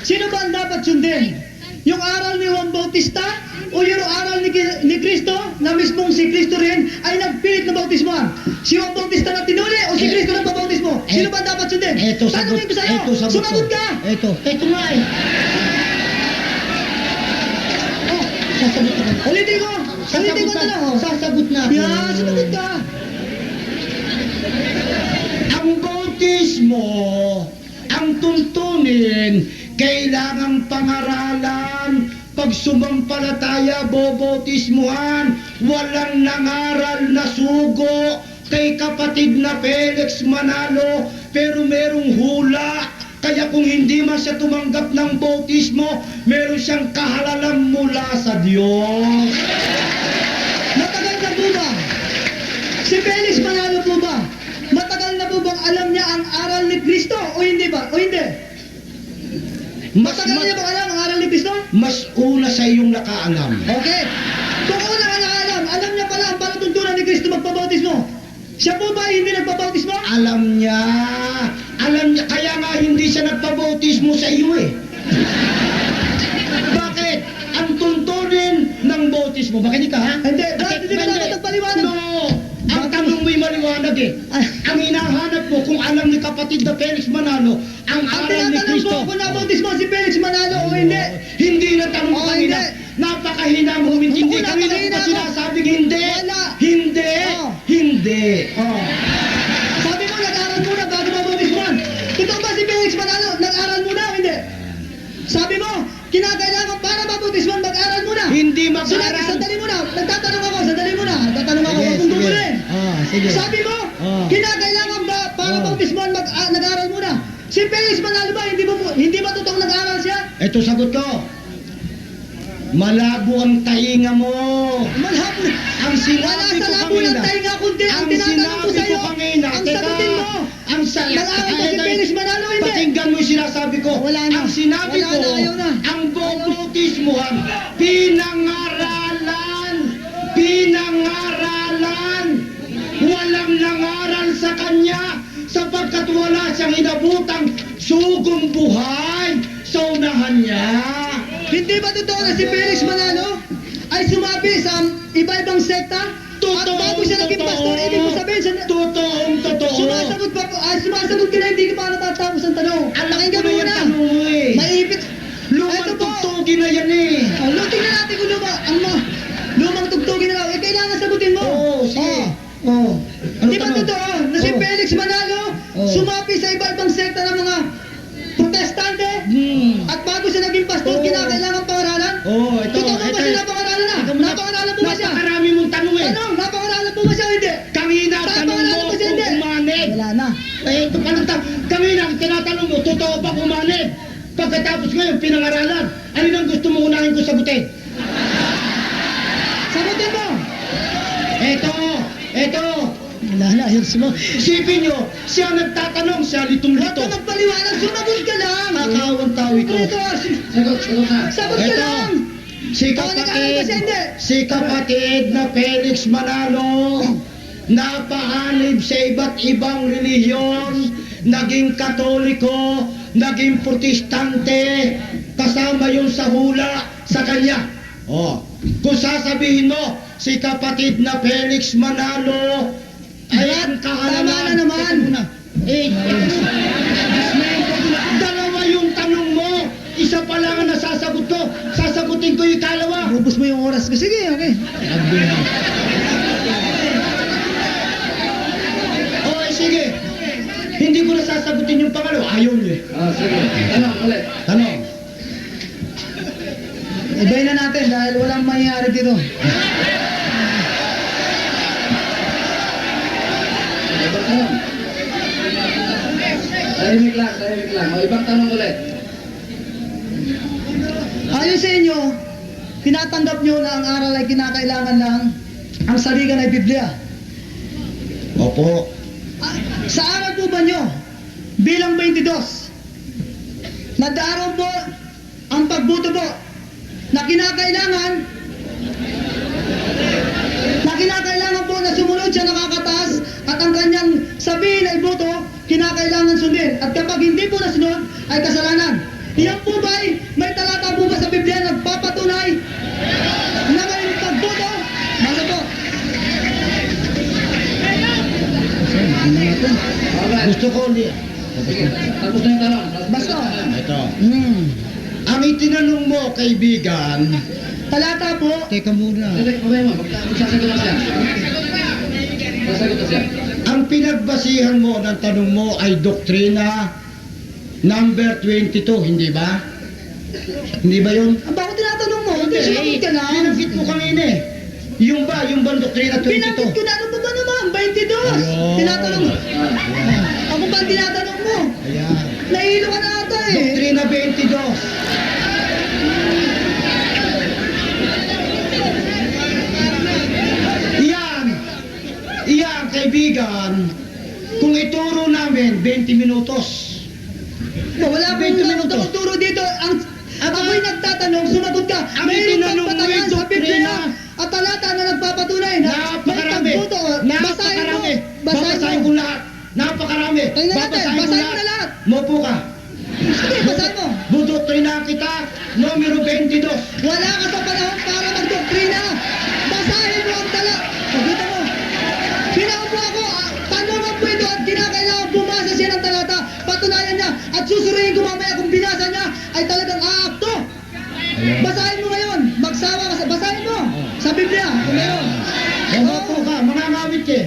sino ba ang dapat sundin? Yung aral ni Juan Bautista o yung aral ni Cristo na mismong si Cristo rin ay nagpilit na bautismohan? Si Juan Bautista na tinuli o si Cristo na pabautismo? Sino ba ang dapat sundin? Eto sagot, Tanungin ko sa'yo. eto sagot ko. Sumagot ka! Eto nga eh. Oh, sasagot ka. Ulitin ko! Ulitin ko na lang. Oh. Sasagot na. Yan, sumagot ka! Ang bautismo, ang tuntunin, kailangang pangaralan. Pag sumampalataya, bobautismuhan. Walang nangaral na sugo kay kapatid na Felix Manalo, pero merong hula. Kaya kung hindi man siya tumanggap ng bautismo, meron siyang kahalalang mula sa Diyos. Matagal na po ba? Si Felix Manalo po ba? Matagal na po bang alam niya ang aral ni Cristo o hindi ba? O hindi? Matagal niya bang alam ang aral ni Cristo? Mas una sa iyong nakaalam. Okay. Kung una ka alam niya pala ang palatuntunan ni Cristo magpabautismo. Siya po ba hindi nagpabautismo? Alam niya, kaya nga hindi siya nagpabautismo sa iyo eh. Bakit? Ang tuntunin ng bautismo, makinig ka ha? Hindi, bakit hindi ka dapat nagpaliwanag? No, ang tanong mo'y maliwanag eh. Ang hinahanap mo kung alam ni kapatid na Felix Manalo, ang Ang aral ni tinatanong Cristo. ko kung nabautismo si Felix Manalo o hindi. Hindi na tanong Oh, kanina. hindi. Napakahina mo umintindi. Oo, Kanina ko napakahina pa ako. sinasabing hindi. Wala. Hindi. Oh. Hindi. Oh. Sabi mo, nag-aral muna bago mabautismohan. Totoo ba si Felix Manalo, nag-aral muna o hindi? Sabi mo, kinakailangan para mabautismohan, mag-aral muna. Hindi Sinabi, mag-aral. sandali muna. Nagtatanong ako, sandali muna. Nagtatanong ako, kung gugurin. Sige. Sabi mo, kinakailangan ba para bautismohan, nag-aral muna. Si Felix Manalo ba, hindi ba totoong nag-aral siya? Ito sagot ko. Malabo ang tainga mo. Malabo. Ang Wala sinabi sa ko labo ng kanina. tainga kundi ang Ang tinatanong ko sinabi sa'yo. ko kanina. Ang Teka, sagutin mo. ang Nag-aaral ba si Felix Manalo hindi? Pakinggan mo yung sinasabi ko. Wala na. Ang sinabi Wala ko, na, ayaw na. ang bautismuhan, pinangaralan. Pinangaralan. Walang nangaral sa kanya sapagkat wala siyang inabutang sugong buhay sa unahan niya. Hindi ba totoo na si Felix Manalo ay sumabi sa iba-ibang sekta? At bago siya naging pastor, ibig mo sabihin siya, Totoong totoo. sumasagot ka na, hindi ka pa natatapos ang tanong. Alam Pakinggan ko mo na yung muna. tanong mo eh. Maipit. Lumang Ito po. tugtugin na yan eh. Tingnan natin kung lumang tugtugin na lang. Kailangan sagutin mo. Oo, sige. Oh. Ano Di ba tanong? totoo na si Oo. Felix Manalo Oo. sumapi sa iba-ibang sekta ng mga protestante? At bago siya naging pastor, Oo. kinakailangan pangaralan? Oo, ito. Totoo ba siya napangaralan na? Ikaw muna. Napangaralan po ba siya? Napakarami mong tanong eh. Tanong, napangaralan po ba siya o hindi? Kanina, tanong Napangaralan mo po siya kung hindi? umanib. Wala na. Eh, ito pa lang kanina, tinatanong mo, totoo ba umanib? Pagkatapos ngayon, pinangaralan. Ano ang gusto mo unahin ko sagutin? Sagutin mo. Ito. Wala na, ayun mo. Isipin nyo, siya nagtatanong, siya Huwag litong-lito. ka magpaliwanag, sumagot ka lang. Nakakawang tao ito. Ito, Sagot na. sagot ka Ito. lang. Si Nag-aaral ba siya, hindi? kapatid na Felix Manalo, napaanib sa iba't ibang relihiyon, naging Katoliko, naging Protestante, kasama yung sa hula sa kanya. Kung sasabihin mo, si kapatid na Felix Manalo, ay ang kahalaman. Tama na naman. Teka muna. Dalawa yung tanong mo. Isa pa lang ang nasasagot ko. Sasagutin ko yung ikalawa. Ubus mo yung oras ko. Sige, okay. Sige. Hindi ko na sasagutin yung pangalawa. Ayaw niyo eh. Sige. Tanong ulit. Tanong. Ibayin na natin dahil walang mangyayari dito. Tanong. Tahimik lang, tahimik lang. O, ibang tanong ulit. Ayon sa inyo, tinatanggap nyo na ang aral ay kinakailangan lang, ang saligan ay Biblia. Opo. Sa aral po ba nyo, bilang 22, nadaroon po ang pagbuto po na kinakailangan po na sumunod siya nakakataas at ang kanyang sabihin ay boto, kinakailangan sundin. At kapag hindi po nasunod, ay kasalanan. Iyan po ba ay may talata po ba sa Biblia nagpapatunay na may pagboto? Basta po. Alright. Gusto ko ulit. Sige, tapos na yung tanong. Basta. Ito. Ang itinanong mo, kaibigan, Talata po, teka muna. Hindi, problema. Magsasagot na siya. Magsasagot na siya. Ang pinagbasihan mo ng tanong mo ay doktrina number 22, hindi ba? Hindi ba yun? bakit tinatanong mo? Hindi, sumagot ka na. Binanggit mo kanina eh. Yung ba doktrina 22? Binanggit ko na, ano ba naman? 22. Ayun. Tinatanong mo. Ako ba ang tinatanong mo? Ayan. Nahilo ka na ata eh. Doktrina 22. Iyan, kaibigan, kung ituro namin 20 minutos. Wala 20 akong minutos. tuturo dito. Ako'y nagtatanong, sumagot ka. Ang Mayroon itinanong kang mo patayan yung sa Biblia doktrina. at talata na nagpapatunay na may Napakarami. pagbuto. Basahin mo. Napakarami. Basahin Babasahin mo. ko lahat. Napakarami. Tingnan natin, Babasahin ko basahin mo na lahat. Mopo ka. Sige, basahin mo. Budoktrina kita, numero 22. Wala ka sa panahon para magdoktrina. Basahin mo ang tala. Pagkita mo. Pinaupo ako. Tanungan mo ito at kinakailangan bumasa siya ng talata. Patunayan niya. At susurihin ko mamaya kung binasa niya ay talagang aakto. Basahin mo ngayon. Magsawa ka sa... Basahin mo. Sa Biblia. Kung meron. Mopo ka, mangangawit ka.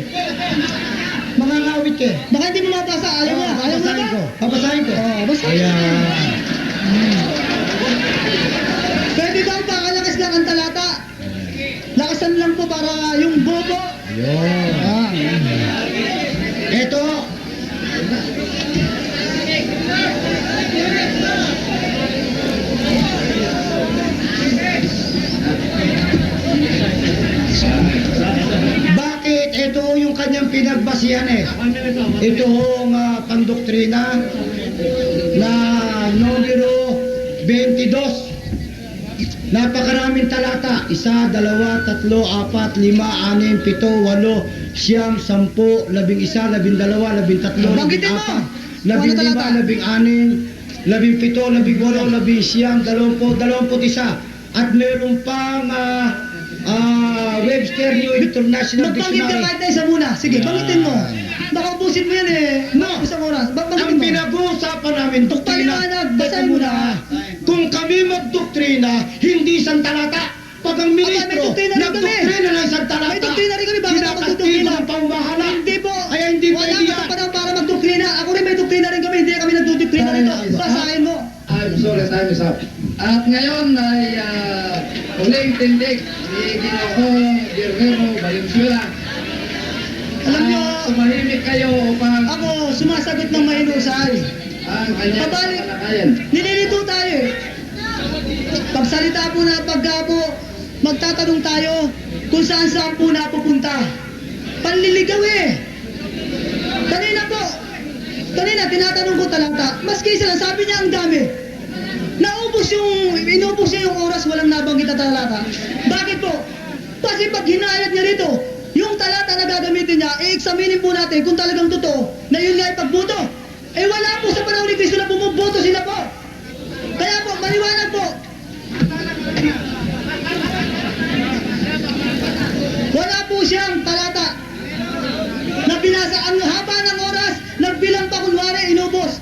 Mangangawit ka. Baka hindi mo mabasa. Ayaw mo. Ayaw mo na Babasahin ba? ko. Babasahin ko. Basahin. Ayan. Pwede bang pakalakas lang ang talata? Lakasan lang po para yung bobo. Ayun. Ito. Bakit? Ito yung kanyang pinagbasihan eh. Ito yung pandoktrina na numero 22. Napakaraming talata. 1, 2, 3, 4, 5, 6, 7, 8, 9, 10, 11, 12, 13, Banggitin mo. 14, Kung ano talata? 15, 16, 17, 18, 19, 21. At meron pang Webster New International Magbanggit ka Dictionary. kahit na isa muna. Sige, banggitin mo. Baka ubusin mo yan eh. No. Isang oras. Ang Banggitin mo. pinag-uusapan namin, doktrina. Paliwanag, Teka basahin mo na. Kung kami magdoktrina, hindi isang talata. Pag ang ministro, may doktrina rin kami. nagdoktrina ng isang talata, May doktrina rin kami. Bakit ako kinakastigo magdoktrina? ng pamamahala. Hindi po. Kaya hindi Wala pwede ka yan. sa panahon para magdoktrina. Ako rin may doktrina rin kami. Hindi kami nagdodoktrina rito. Basahin mo. I'm sorry, time is up. At ngayon ay uling tindig ni Ginoong Guerrero Valenzuela. Alam nyo, Sumahimik kayo upang ako sumasagot ng mahinusay. ang kanyang Pabalik. kalakayan. Nililito tayo eh. Pagsalita po na pagka po magtatanong tayo kung saan saan po napupunta. Panliligaw eh. Kanina tinatanong ko talata. Maski isa lang, sabi niya ang dami. Inubos niya yung oras, walang nabanggit na talata. Bakit po? Kasi pag hinayag niya rito, yung talata na gagamitin niya, i-examinin po natin kung talagang totoo na yun nga ay pagboto. Eh wala po sa panahon ni Cristo na bumuboto sila po. Kaya po, maliwanag po. Wala po siyang talata na binasa. Ang haba ng oras, nagbilang pa kunwari, inubos.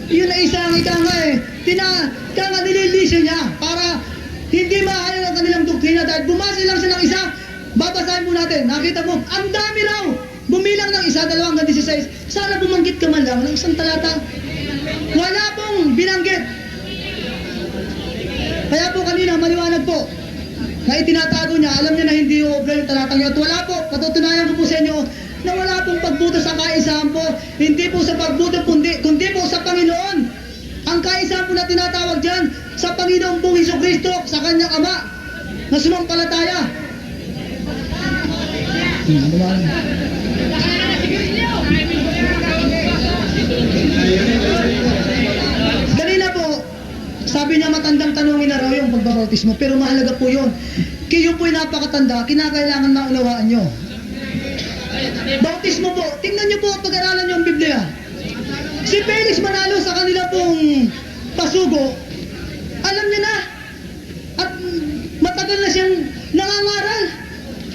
Yun na isang ika nga eh. Kaya nga nililisyo niya para hindi mahal ang kanilang doktrina dahil bumasa lang siya ng isa. Babasahin mo natin. Nakita mo, ang dami raw. Bumilang ng 1, 2 hanggang 16. Sana bumanggit ka man lang ng isang talata. Wala pong binanggit. Kaya po kanina, maliwanag po na itinatago niya, alam niya na hindi obra yung talatang yun. At wala po, patutunayan ko po sa inyo na wala pong pagbuto sa kaisahan po. Hindi po sa pagbuto, kundi po sa Panginoon pong Hesukristo sa kanyang Ama na sumampalataya. Kanina po, sabi niya matandang tanongin na raw yung pagbabautismo, pero mahalaga po yun. Kayo po'y napakatanda, kinakailangan maunawaan nyo. Bautismo po, tingnan nyo po, pag-aralan nyo ang Biblia. Si Felix Manalo sa kanila pong pasugo, alam niya na. At matagal na siyang nangangaral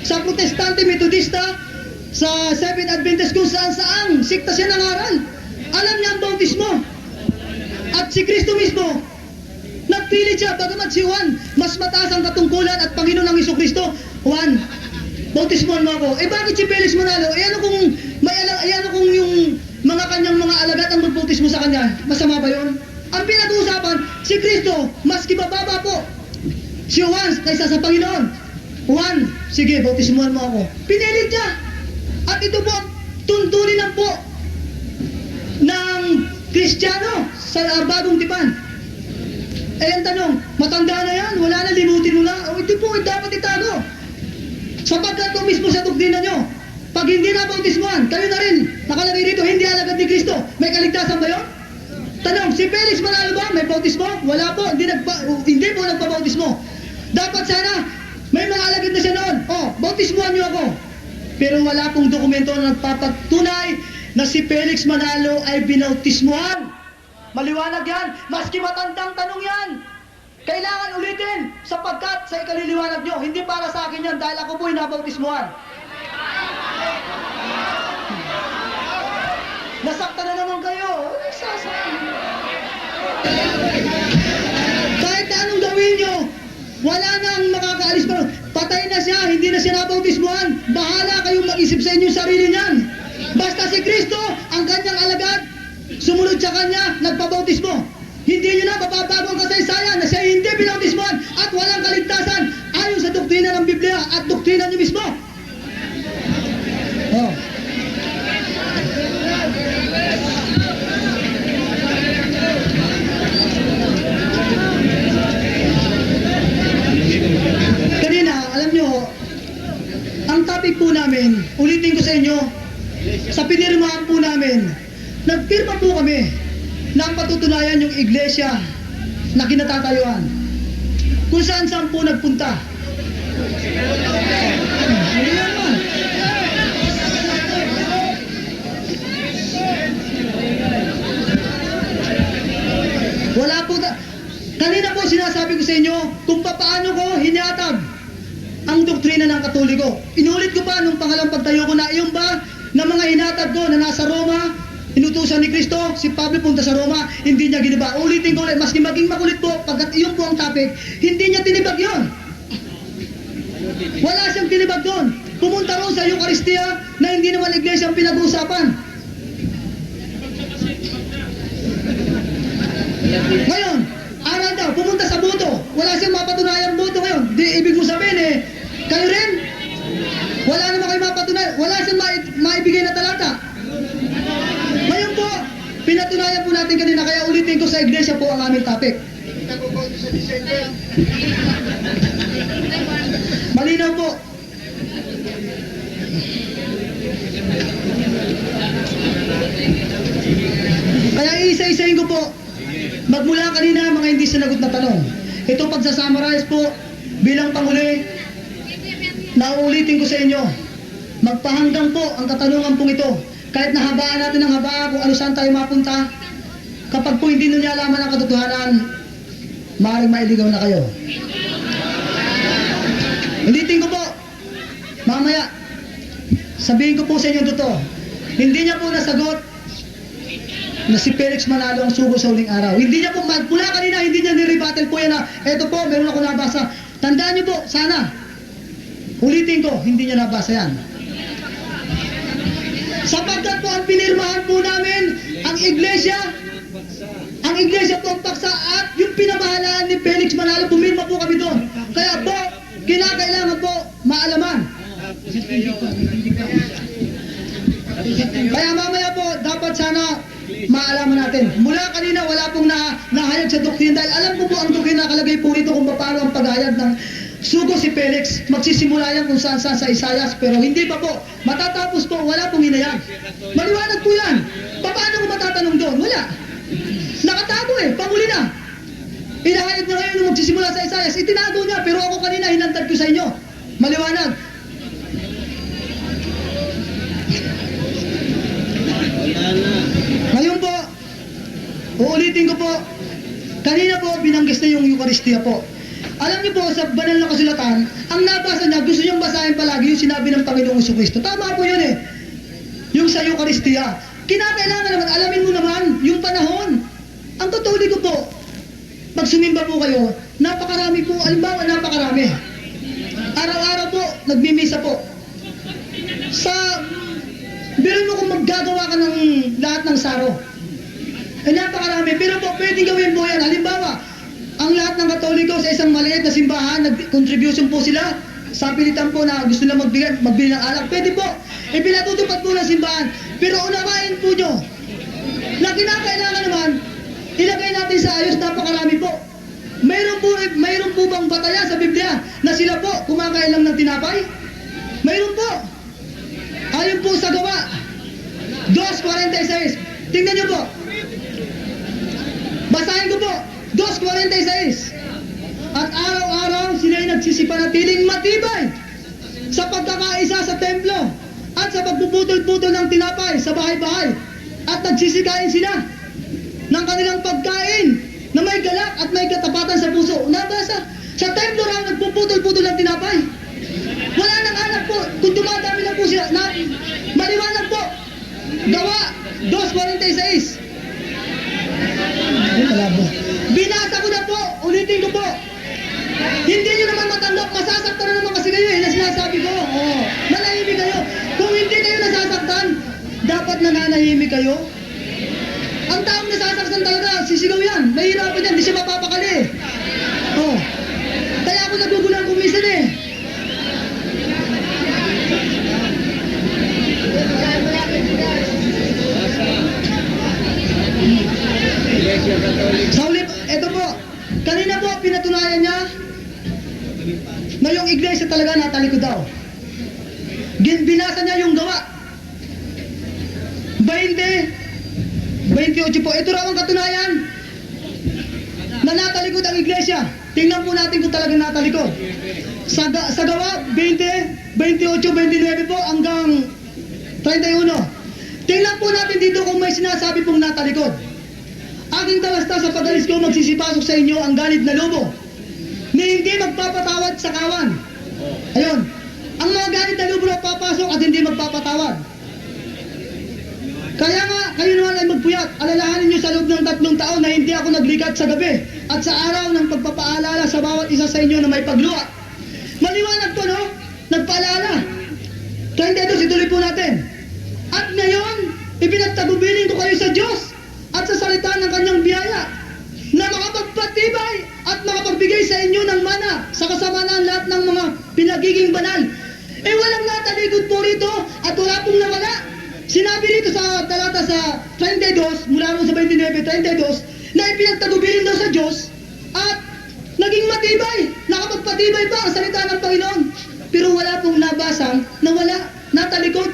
sa Protestante, Metodista, sa Seventh Adventist, kung saan sikta siya nangaral. Alam niya ang bautismo. At si Kristo mismo, nagpilit siya, bagamat si Juan, mas mataas ang katungkulan at Panginoon ng Hesukristo. Juan, bautismoan mo ako. Eh bakit si Felix Manalo? Eh ano kung yung mga kanyang mga alagad ang magbautismo sa kanya? Masama ba yun? Ang pinag-uusapan, si Kristo, maski bababa po. Si Juan, kaysa sa Panginoon. Juan, sige, bautismoan mo ako. Pinilit niya. At ito po, tuntunin lang po ng Kristiyano sa bagong tipan. Eh ang tanong, matanda na yan, wala na, limutin mo na. O ito po, dapat itago. Sapagkat ito mismo sa doktrina nyo, pag hindi na bautismuhan, kayo na rin, nakalagay rito, hindi alagad ni Kristo. May kaligtasan ba yun? Tanong, si Felix Manalo ba? May bautismo? Wala po, hindi po nagpabautismo. Dapat sana, may mga alagad na siya noon. Bautismuhan nyo ako. Pero wala pong dokumento na nagpapatunay na si Felix Manalo ay binautismuhan. Maliwanag yan, maski matandang tanong yan. Kailangan ulitin sapagkat sa ikaliliwanag nyo, hindi para sa akin yan dahil ako po'y nabautismuhan. Nasaktan na naman kayo. Kahit na anong gawin nyo, wala nang makakaalis pa. Patay na siya, hindi na siya nabautismuhan. Bahala kayong mag-isip sa inyong sarili niyan. Basta si Kristo, ang kanyang alagad, sumunod sa kanya, nagpabautismo. Hindi nyo na mapabago ang kasaysayan na siya hindi binautismuhan at walang kaligtasan ayon sa doktrina ng Biblia at doktrina nyo mismo. Kanina, alam nyo, ang topic po namin, ulitin ko sa inyo, sa pinirmahan po namin, nagpirma po kami na patutunayan yung iglesia na kinatatayuan. Kung saan po nagpunta. Wala po kanina po sinasabi ko sa inyo kung paano ko hinatag ang doktrina ng Katoliko. Inulit ko pa nung pangalang pagtayo ko na iyon ba na mga hinatag ko na nasa Roma, inutusan ni Kristo, si Pablo punta sa Roma, hindi niya giniba. Ulitin ko ulit, maski maging makulit po, pagkat iyon po ang topic, hindi niya tinibag yun. Wala siyang tinibag doon. Pumunta ron sa Eucharistia na hindi naman iglesia ang pinag-uusapan. Ngayon, aral daw, pumunta sa buto. Wala siyang mapatunayang buto ngayon. Di ibig mo sabihin kayo rin, wala naman kayo mapatunayan. Wala siyang maibigay na talata. Ngayon po, pinatunayan po natin kanina, kaya ulitin ko sa iglesia po ang aming topic. Malinaw po. Kaya iisa-isahin ko po, magmula kanina mga hindi sinagot na tanong. Ito pagsasummarize po, bilang panghuli, nauulitin ko sa inyo, magpahanggang po ang katanungan pong ito. Kahit nahabaan natin ang haba kung ano saan tayo mapunta, kapag po hindi nyo alaman ang katotohanan, maaaring mailigaw na kayo. Ulitin ko po, mamaya, sabihin ko po sa inyo totoo, hindi niya po nasagot na si Felix Manalo ang sugo sa huling araw. Hindi niya po, mula kanina, hindi niya nirebattle po yan na, eto po, meron ako nabasa. Tandaan niyo po, sana, ulitin ko, hindi niya nabasa yan. Sapagkat po ang pinirmahan po namin, ang iglesia po ang paksa at yung pinamahalaan ni Felix Manalo, pumirma po kami doon. Kaya po, kinakailangan po maalaman. Kaya mamaya po, dapat sana maalaman malaman natin. Mula kanina wala pong nahayag sa doktrina dahil alam ko po ang doktrina nakalagay po rito kung paano ang paghayag ng sugo si Felix. Magsisimula yan kung saan sa Isaias pero hindi pa po. Matatapos po, wala pong hinayag. Maliwanag po yan. Paano ko matatanong doon? Wala. Nakatago panguli na. Inahayag na ngayon nung magsisimula sa Isaias. Itinago niya pero ako kanina hinantad ko sa inyo. Maliwanag. Ngayon po, uulitin ko po, kanina po binanggis na yung Eucharistia po. Alam niyo po, sa banal na kasulatan, ang nabasa niya, gusto niyong basahin palagi yung sinabi ng Panginoong Jesucristo. Tama po yun yung sa Eucharistia. Kinakailangan naman, alamin mo naman, yung panahon. Ang Katoliko po, pag sumimba po kayo, napakarami po, alimbawa napakarami. Araw-araw po, nagmimisa po. Biruin mo kung maggagawa ka ng lahat ng saro. Napakarami. Pero po, pwedeng gawin po yan. Halimbawa, ang lahat ng Katoliko sa isang maliit na simbahan, nag-contribution po sila. Sa pilitan po na gusto nila magbili ng alak. Pwede po. Pinatutupad po ng simbahan. Pero unawain po nyo na kinakailangan naman, ilagay natin sa ayos, napakarami po. Mayroon po bang batayan sa Biblia na sila po kumakain lang ng tinapay? Mayroon po. Ayon po sa gawa 2:46. Tingnan nyo po. Basahin ko po 2:46. At araw-araw sila'y nagsisipanatiling matibay sa pagkakaisa sa templo at sa pagpuputol-putol ng tinapay sa bahay-bahay. At nagsisikain sila ng kanilang pagkain na may galak at may katapatan sa puso. Nabasa, sa templo raw nagpuputol-putol ng tinapay. Wala nang anak po. Kung dumadami na po sila, maliwanag po. Gawa 2:46. Binasa ko na po. Ulitin ko po. Hindi nyo naman matanggap. Masasaktan na naman kasi kayo na sinasabi ko. Manahimik kayo. Kung hindi kayo nasasaktan, dapat nananahimik kayo. Ang taong nasasaktan talaga, sisigaw yan. Mahirapan yan, di siya mapapakali. Kaya ako nagugulang kumisan Sa uli, eto po, kanina po pinatunayan niya na yung iglesia talaga natalikod daw. Binasa niya yung gawa 28 po. Ito raw ang katunayan na natalikod ang iglesia. Tingnan po natin kung talaga natalikod. Sa gawa 20, 28, 29 po hanggang 31. Tingnan po natin dito kung may sinasabi pong natalikod. Aking talasta sa pag-alis ko magsisipasok sa inyo ang galit na lobo na hindi magpapatawad sa kawan. Ayun. Ang mga galit na lobo na papasok at hindi magpapatawad. Kaya nga, kayo naman ay magpuyat. Alalahanin nyo sa loob ng 3 taon na hindi ako naglikat sa gabi at sa araw ng pagpapaalala sa bawat isa sa inyo na may pagluwa. Maliwanag po, no? Nagpaalala. 22, ituloy po natin. At ngayon, ipinagtagubilin ko kayo sa Diyos at sa salita ng kanyang biyaya na makapagpatibay at makapagbigay sa inyo ng mana sa kasamaan lahat ng mga pinagiging banal. Walang natalikod po rito at wala pong nawala. Sinabi rito sa talata sa 32, mula rin sa 29, 32, na ipinagtagubilin daw sa Diyos at naging matibay, nakapagpatibay pa ang salita ng Panginoon. Pero wala pong nabasang nawala, natalikod.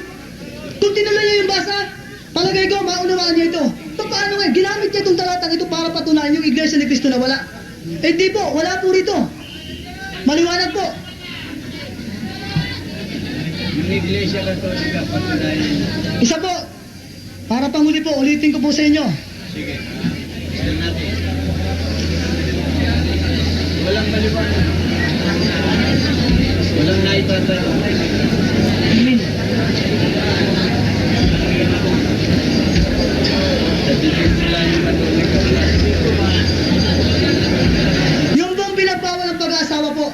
Kung tinuloy niyo yung basa, palagay ko, maunawaan niyo ito. Paano nga? Ginamit niya itong talatang ito para patunayan yung iglesia ni Cristo na wala. Di po, wala po rito. Maliwanag po. Yung iglesia Katolika, patunayan. Isa po, para panguli po, ulitin ko po sa inyo. Sige. Gusto natin. Walang maliwanag. Walang naipataro. Amen. Sa bibig nila yung Katolika. Yung pong pinagbawal ng pag-aasawa po.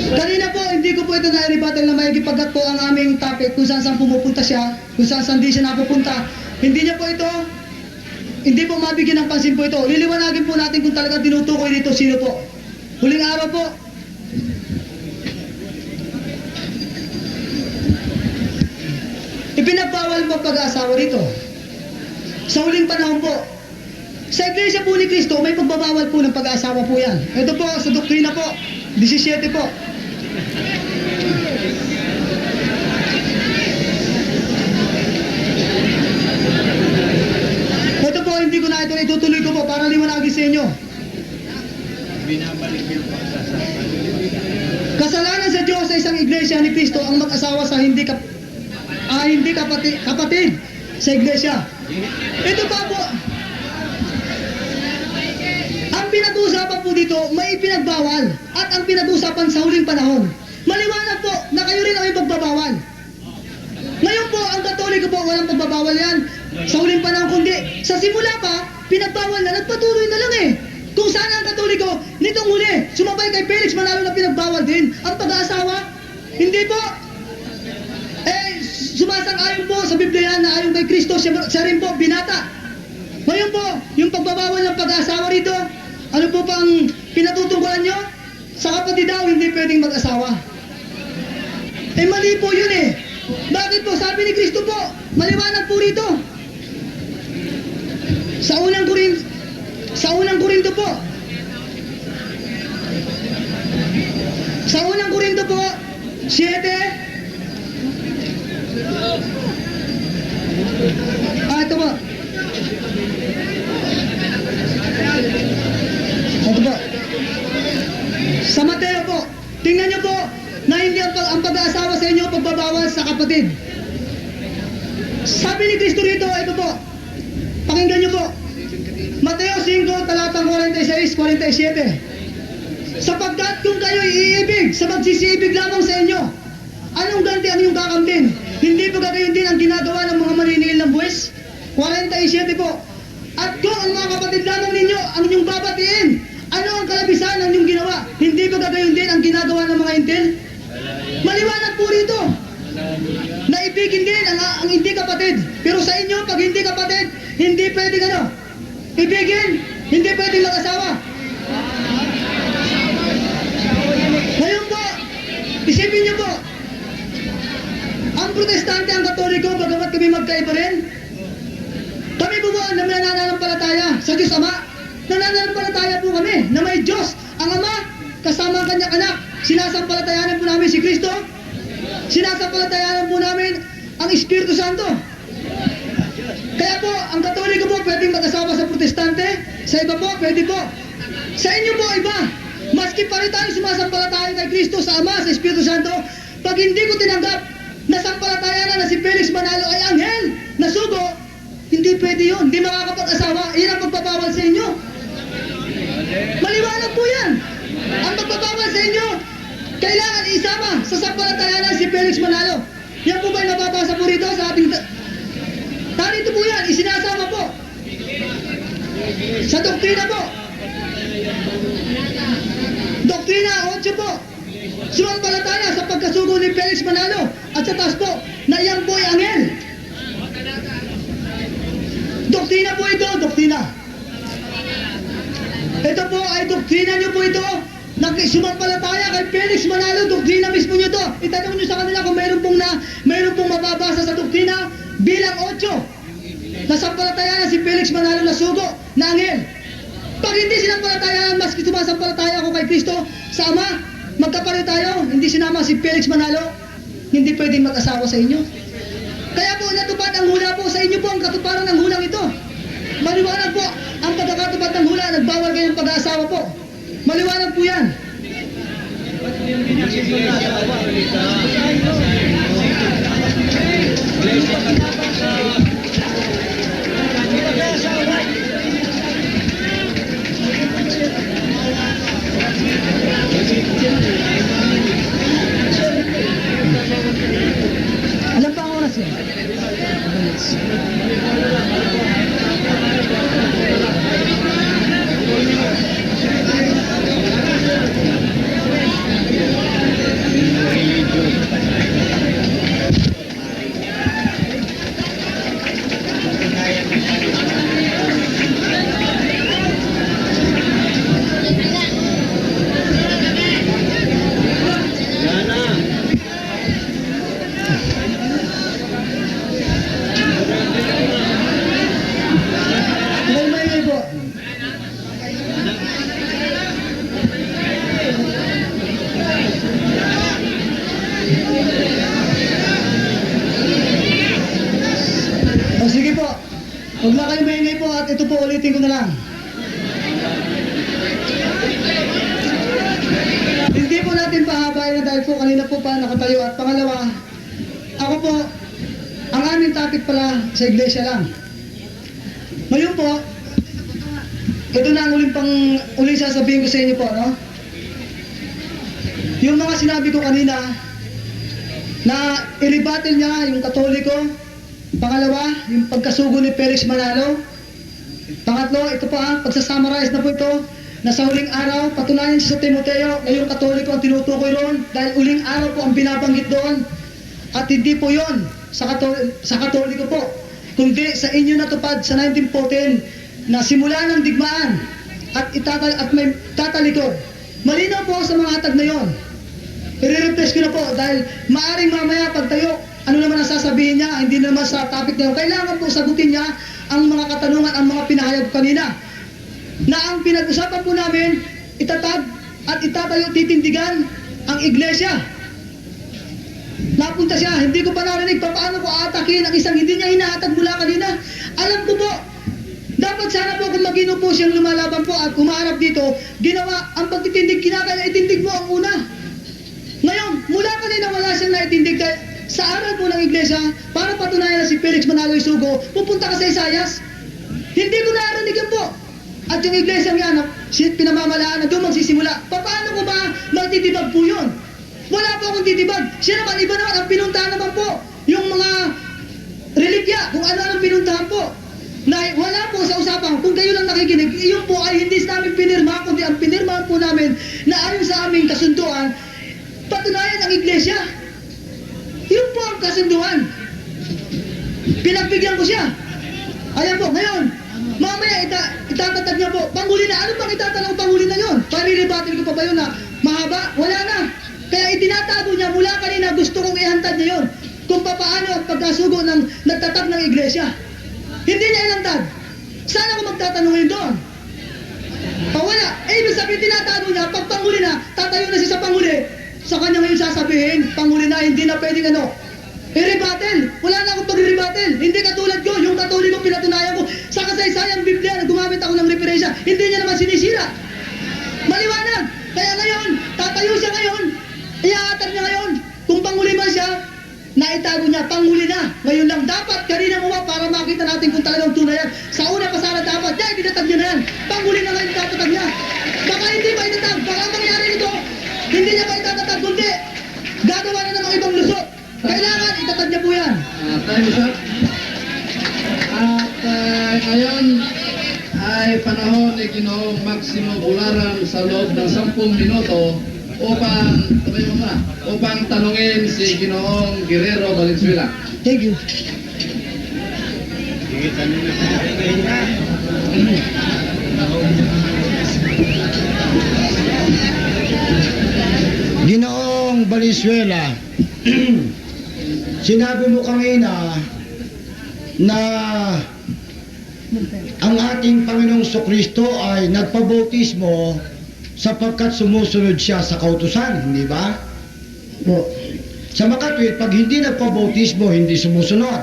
Kanina po, hindi ko po ito na-rebuttal na may ipagkat po ang aming topic kung saan pumupunta siya, kung saan di siya napupunta. Hindi niya po ito, hindi po mabigyan ng pansin po ito. Liliwanagin po natin kung talaga tinutukoy dito sino po. Huling araw po, Ipinagbawal mo pag-aasawa rito. Sa huling panahon po, sa Iglesia po ni Cristo, may pagbabawal po ng pag-aasawa po yan. Ito po, sa doktrina po, 17 po. Ito po, hindi ko na ito, itutuloy ko po para liwanagin sa inyo. Binabalik yung pagsasama. Kasalanan sa Diyos sa isang iglesia ni Cristo ang mag-asawa sa hindi kapatid sa iglesia. Ito pa po. Ang pinag-uusapan po dito, may pinagbawal. At ang pinag-uusapan sa huling panahon. Maliwanag po na kayo rin ang may pagbabawal. Ngayon po, ang Katoliko po, walang pagbabawal yan. Sa huling panahon, kundi sa simula pa, pinagbawal na, nagpatuloy na lang eh. Kung saan ang Katoliko, nitong huli, sumabay kay Felix Manalo na pinagbawal din ang pag-aasawa. Hindi po. Sumasang-ayon po sa Biblia na ayon kay Kristo, siya rin po, binata. Ngayon po, yung pagbabawal ng pag-aasawa rito, ano po pang pinatutungkulan nyo? Sa kapatid daw, hindi pwedeng mag-asawa. Mali po yun eh. Bakit po? Sabi ni Kristo po, maliwanag po rito. Sa unang Korinto po. Sa unang Korinto po, 7. Ito po. Ito po. Sa Mateo po, tingnan nyo po na hindi ang pag-aasawa sa inyo pagbabawal sa kapatid. Sabi ni Kristo rito, ito po. Pakinggan nyo po. Mateo 5, talatang 46-47. Sapagkat kung kayo iibig sa magsisiibig lamang sa inyo, anong ganti ang iyong kakamtin? Hindi ba gayon din ang ginagawa ng mga maniningil ng buwis? 47 po. At kung ang mga kapatid lamang ninyo ang inyong babatiin, ano ang kalabisan ng inyong ginawa? Hindi ba gayon din ang ginagawa ng mga intel? Maliwanag po rito. Naibigin din ang hindi kapatid. Pero sa inyo, pag hindi kapatid, hindi pwedeng ibigin, hindi pwedeng mag-asawa. Ngayon po, isipin niyo po, ang protestante, ang katoliko, bagamat kami magkaiba rin, kami po na nananampalataya sa Diyos Ama. Nananampalataya po kami na may Diyos, ang Ama, kasama ang kanyang anak. Sinasampalatayanan po namin si Kristo. Sinasampalatayanan po namin ang Espiritu Santo. Kaya po, ang katoliko po pwedeng mag-asawa sa protestante, sa iba po, pwede po. Sa inyo po, iba. Maski pa rin tayo sumasampalataya kay Kristo, sa Ama, sa Espiritu Santo, pag hindi ko tinanggap na sampalatayanan na si Felix Manalo ay anghel na sugo, hindi pwede yun. Hindi makakapag-asawa. Iyan ang pagbabawal sa inyo. Maliwanag po yan. Ang pagbabawal sa inyo, kailangan isama sa sampalatayanan si Felix Manalo. Yan po ba yung mababasa po rito sa ating... Narito po yan, isinasama po. Sa doktrina po. Doktrina 8 po. Sumampalataya sa pagkasugo ni Felix Manalo. At sa taas po, na iyan po ay anghel. Doktrina po ito, doktrina. Ito po ay doktrina nyo po ito. Sumampalataya kay Felix Manalo, doktrina mismo nyo ito. Itanong nyo sa kanila kung mayroon pong mababasa sa doktrina bilang 8. Nasampalataya na si Felix Manalo na sugo na anghel. Pag hindi sinampalatayaan, maski sumasampalataya ako kay Kristo sa Ama, magkapareho tayo, hindi sinama si Felix Manalo, hindi pwedeng mag-asawa sa inyo. Kaya po, natupad ang hula po sa inyo po, ang katuparan ng hulang ito. Maliwanag po, ang pagkakatupad ng hula, nagbawal kayong pag-aasawa po. Maliwanag po yan. Alam pa ang oras yun? Huwag na kayo maingay po at ito po ulitin ko na lang. Hindi po natin pahabain na dahil po kanina po pa nakatayo at pangalawa, ako po, ang aming topic pala sa iglesia lang. Ngayon po, ito na ang uling sasabihin ko sa inyo po, no? Yung mga sinabi ko kanina, na i-rebuttal niya yung Katoliko. Pangalawa, yung pagkasugo ni Felix Manalo. Pangatlo, ito pa, pagsasummarize na po ito, na sa huling araw, patunayan siya sa Timoteo na yung Katoliko ang tinutukoy roon dahil huling araw po ang binabanggit doon. At hindi po yon sa Katoliko po, kundi sa inyo natupad sa 1914 na simula ng digmaan at may tatalikod. Malinaw po sa mga hatag na yon. I-refresh ko na po dahil maaring mamaya pagtayo, ano naman ang sasabihin niya, hindi naman sa topic na yun. Kailangan po sagutin niya ang mga katanungan, ang mga pinahayag ko kanina. Na ang pinag-usapan po namin, itatag at itatayo titindigan ang iglesia. Napunta siya, hindi ko pa narinig paano ko aatakin ang isang hindi niya hinahatag mula kanina. Alam ko po, dapat sana po kung magino po siyang lumalaban po at umaharap dito, ginawa ang pagtitindig, kinakaya itindig mo ang una. Ngayon, mula kanina wala siyang naitindig dahil sa aral po ng iglesia, para patunayan na si Felix Manalo Isugo, pupunta ka sa Isayas. Hindi ko narinig yan po. At yung iglesia nga, pinamamalaan na doon magsisimula. Paano ko ba magtitibag po yun? Wala po akong titibag. Siya naman, iba naman, ang pinuntahan naman po, yung mga relikya, kung ano ang pinuntahan po. Na wala po sa usapan, kung kayo lang nakikinig, yun po ay hindi sa namin pinirma, kundi ang pinirmahan po namin na ayon sa aming kasunduan, patunayan ang iglesia. Yun po ang kasunduan. Pinagbigyan ko siya. Ayan po, ngayon, mamaya itatatag niya po, panghuli na. Ano bang itatanong panghuli na yun? Pariribatin ko pa ba yun na mahaba? Wala na. Kaya itinatago niya mula kanina, gusto kong ihantad niya yun. Kung paano at pagkasugo ng nagtatag ng iglesia. Hindi niya ilantad. Sana ko magtatanong ngayon doon. Wala. Ibig sabihin, tinatago niya, pag panghuli na, tatayo na siya sa panghuli. Sa kanya ngayon sasabihin, panghuli na, hindi na pwedeng ano. I-rebuttal. Wala na akong pag-rebuttal. Hindi katulad ko, yung Katoliko pinatunayan ko sa kasaysayang Biblia na gumamit ako ng referensya. Hindi niya naman sinisira. Maliwanag. Kaya ngayon, tatayo siya ngayon. Ihahatag niya ngayon. Kung panghuli man siya, naitago niya, panghuli na. Ngayon lang dapat, kanina mo para makita natin kung talagang tunay yan. Sa una pasara dapat, yan, dinatag niya na yan. Panghuli na ngayon, tatatag niya. Baka hindi pa itatag. Baka mangyari nito, hindi niya pa itatatag, kundi gagawa na ng ibang lusot. Kailangan, itatag niya po yan. Time is up. At ngayon ay panahon ni Ginoong Maximo Bularan sa loob ng 10 minuto upang tanungin si Ginoong Guerrero Valenzuela. Thank you. Sige, tanong na. Ginoong Valenzuela, sinabi mo kanina na ang ating Panginoong Sokristo ay nagpabautismo sapagkat sumusunod siya sa kautusan, hindi ba? Po. Sa makatwid, pag hindi nagpabautismo, hindi sumusunod.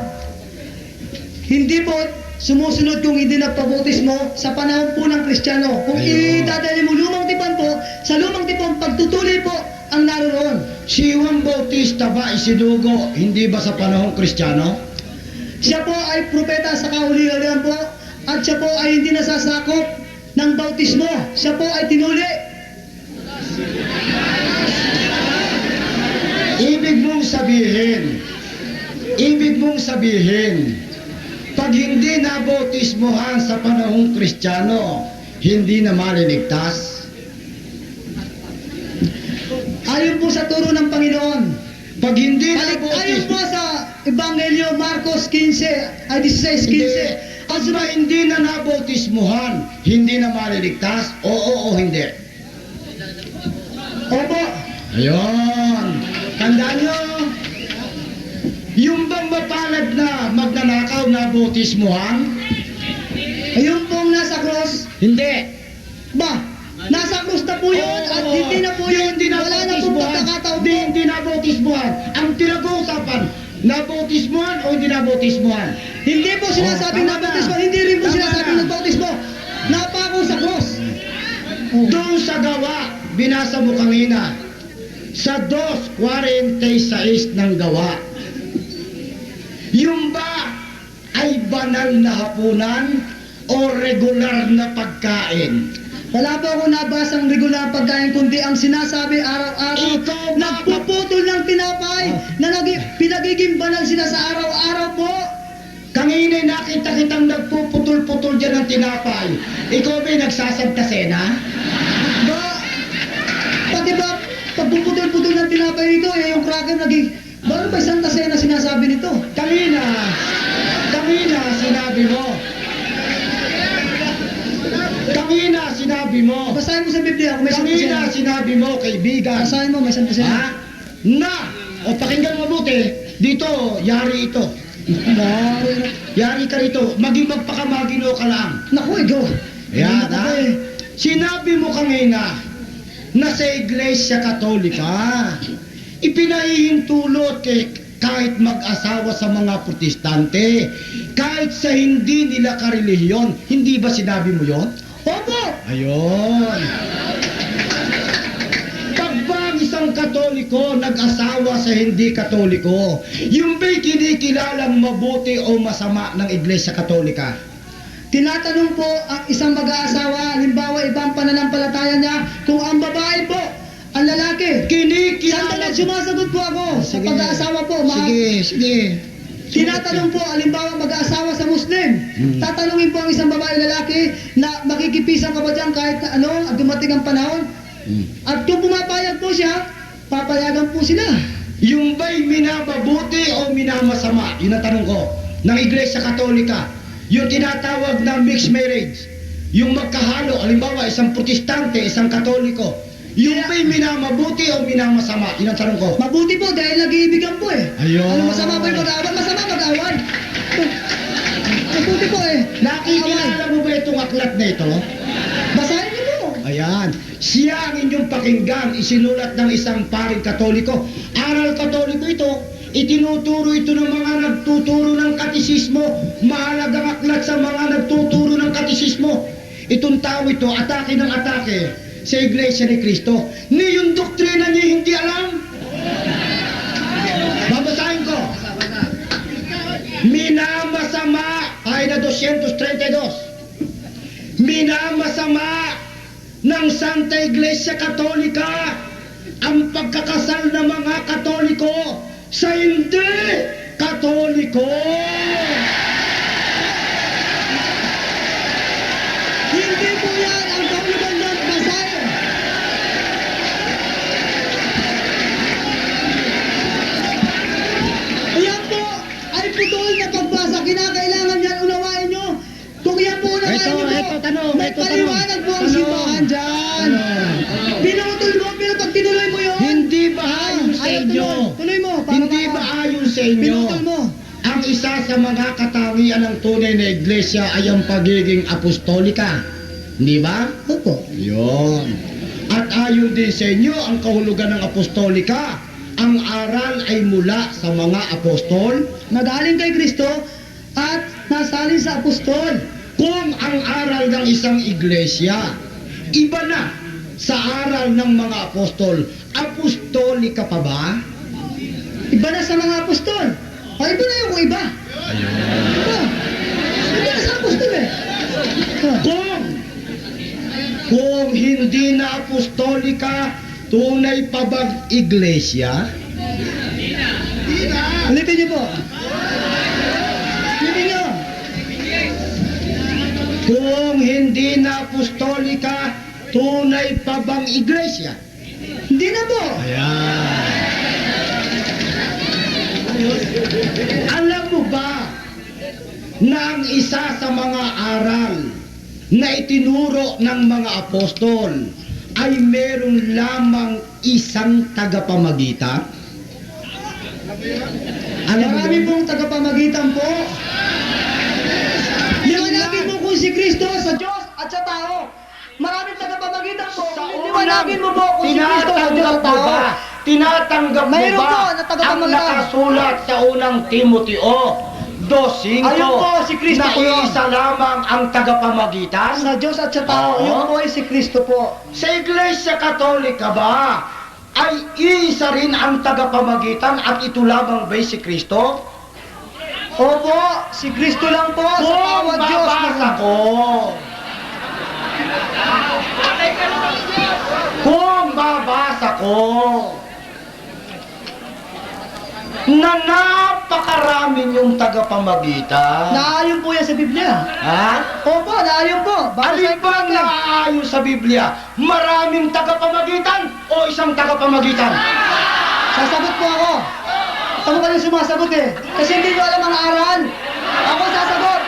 Hindi po sumusunod kung hindi nagpabautismo sa panahon po ng Kristiyano. Kung Ayun. idadali mo lumang tipan po, sa lumang tipan pagtutuloy po ang naroon. Si Juan Bautista ba isinugo, hindi ba sa panahong Kristiyano? Siya po ay propeta sa kahuli-hulihan po at siya po ay hindi nasasakop ng bautismo. Siya po ay tinuli. Ibig mong sabihin, pag hindi nabautismohan sa panahong Kristiyano, hindi na maliligtas. Ayon po sa turo ng Panginoon. Pag hindi Ayon po nabautismo, sa Ebanghelyo Marcos 15, ay 16:15. as ba hindi na nabautismohan, hindi na maliligtas? Oo o hindi? Opo. Ayun. Tandaan nyo, yung bang mapalad na magnanakaw na bautismohan? Ayun pong nasa cross. Hindi. Ba, nasa cross na po yun at hindi na po yun. Hindi na Wala na pong bautismohan. pagkakataon po. Hindi na bautismohan. Ang pinag-uusapan, Nabautismuhan o hindi nabautismuhan? Hindi po sinasabing tama na. nabautismo, hindi rin po Tama sinasabing na. nagbautismo. Napako sa cross. Doon sa gawa, binasa mo kanina, sa 2:46 ng gawa. Yung ba ay banal na hapunan o regular na pagkain? Wala po ako nabasang regular pagkain, kundi ang sinasabi araw-araw, Ikaw ba- nagpuputol ng tinapay, na pinagiging banal sila sa araw-araw po. Kanina nakita kitang nagpuputol-putol dyan ng tinapay. Ikaw ba'y nagsasantasena? Ba, pati ba, pagpuputol-putol ng tinapay nito, yung cracker naging, bakit ba Santa Cena sinasabi nito? Kanina sinabi mo. Kanina sinabi mo. Basahin mo sa Biblia kung may Santa Kanina Cena. sinabi mo, kaibigan. Basahin mo, may Santa Ha? Cena. Na, o pakinggan mabuti, dito, yari ito. Yari ka rito, maging magpakamagino ka lang. Naku, ikaw. Yan, Naku, ha? eh. Sinabi mo kanina na sa Iglesia Katolika, ipinahihintulot kahit mag-asawa sa mga protestante, kahit sa hindi nila karelihiyon. Hindi ba sinabi mo yon? Opo! Ayun. Pag ba ang isang Katoliko nag-asawa sa hindi Katoliko, yung ba'y kinikilalang mabuti o masama ng Iglesia Katolika? Tinatanong po ang isang mag-aasawa, halimbawa ibang pananampalataya niya, kung ang babae po, ang lalaki. Kinikilala... Sandali, sumasagot po ako sa Sige. pag-aasawa po. Sige. Tinatanong po, halimbawa mag-aasawa sa Muslim. Tatanungin po ang isang babae lalaki na makikipisan ka ba dyan kahit na ano, at dumating ang panahon. At kung pumapayag po siya, papayagan po sila. Yung ba'y minababuti o minamasama? Yun ang tanong ko. Ng Iglesia Katolika. Yung tinatawag na mixed marriage. Yung magkahalo, halimbawa isang protestante, isang Katoliko. Yung ba'y minamabuti o minamasama? Yun ang tanong ko. Mabuti po dahil nag-iibigan po eh. Ayun. Ano masama po yung mag-awan? Masama mag-awan. Mabuti po eh. Nakikilala mo ba itong aklat na ito? Basahin niyo po. Ayan. Siya ang inyong pakinggan, isinulat ng isang paring Katoliko. Aral Katoliko ito. Itinuturo ito ng mga nagtuturo ng katisismo. Mahalagang aklat sa mga nagtuturo ng katisismo. Itong tao ito, atake ng atake sa Iglesia ni Cristo. Ni yung doktrina niya hindi alam. Babasahin ko. Minamasama, pahina 232. Minamasama ng Santa Iglesia Katolika ang pagkakasal ng mga Katoliko sa hindi Katoliko. Hindi po yan ang kaulugan ng basahin. Yan po ay putol na pagbasa. Kinakailangan yan unawain nyo. Kung yan po unawain Ito, nyo po, ito, tanong, may ito, paliwanag po ang tanong. simbahan dyan. Pinutol mo, pero pag tinuloy mo yun, Hindi ba ayon sa ayaw inyo? tuloy mo. para Hindi ba ayon sa inyo? Pinutol mo. Ang isa sa mga katangian ng tunay na iglesia ay ang pagiging apostolika. Hindi ba? Opo. Yun. At ayon din sa inyo, ang kahulugan ng apostolika, ang aral ay mula sa mga apostol. Nagaling kay Kristo at nasalin sa apostol. Kung ang aral ng isang iglesia, iba na sa aral ng mga apostol, apostolika pa ba? Iba na sa mga apostol. O iba na yung iba. Iba. Iba na sa apostol eh. Kung hindi na apostolika, tunay pa bang iglesia? Ulitin niyo po. Ulitin niyo. Kung hindi na apostolika, tunay pa bang iglesia? Hindi na po. Ayan. Alam mo ba na ang isa sa mga aral na itinuro ng mga apostol ay meron lamang isang tagapamagitan? Alam mo Marami yun? pong tagapamagitan po. Liwanagin mo kung si Kristo sa Diyos at sa tao. Maraming tagapamagitan po. Sa Liwanagin mo po kung si Kristo sa Diyos tinatanggap at mo tao. ba tinatanggap mo Mayroon po, ba na ang tagapamagitan. nakasulat sa unang Timoteo 2:5 Ayun po, si Kristo na po yun. isa lamang ang tagapamagitan? Sa Diyos at sa tao, Oo. yun po ay si Kristo po. Sa Iglesia Katolika ba ay iisa rin ang tagapamagitan at ito lamang ba si Kristo? Opo, si Kristo lang po sa Kung bawat Diyos. babasa ko, kung babasa ko, na napakarami yung tagapamagitan. Naayon po yan sa Biblia. Ha? Opo, naayon po. Alin Babasahin po ba natin. naayon sa Biblia? Maraming tagapamagitan o isang tagapamagitan? Sasagot po ako. Ako kayo sumasagot eh. Kasi hindi nyo alam ang aral. Ako sasagot.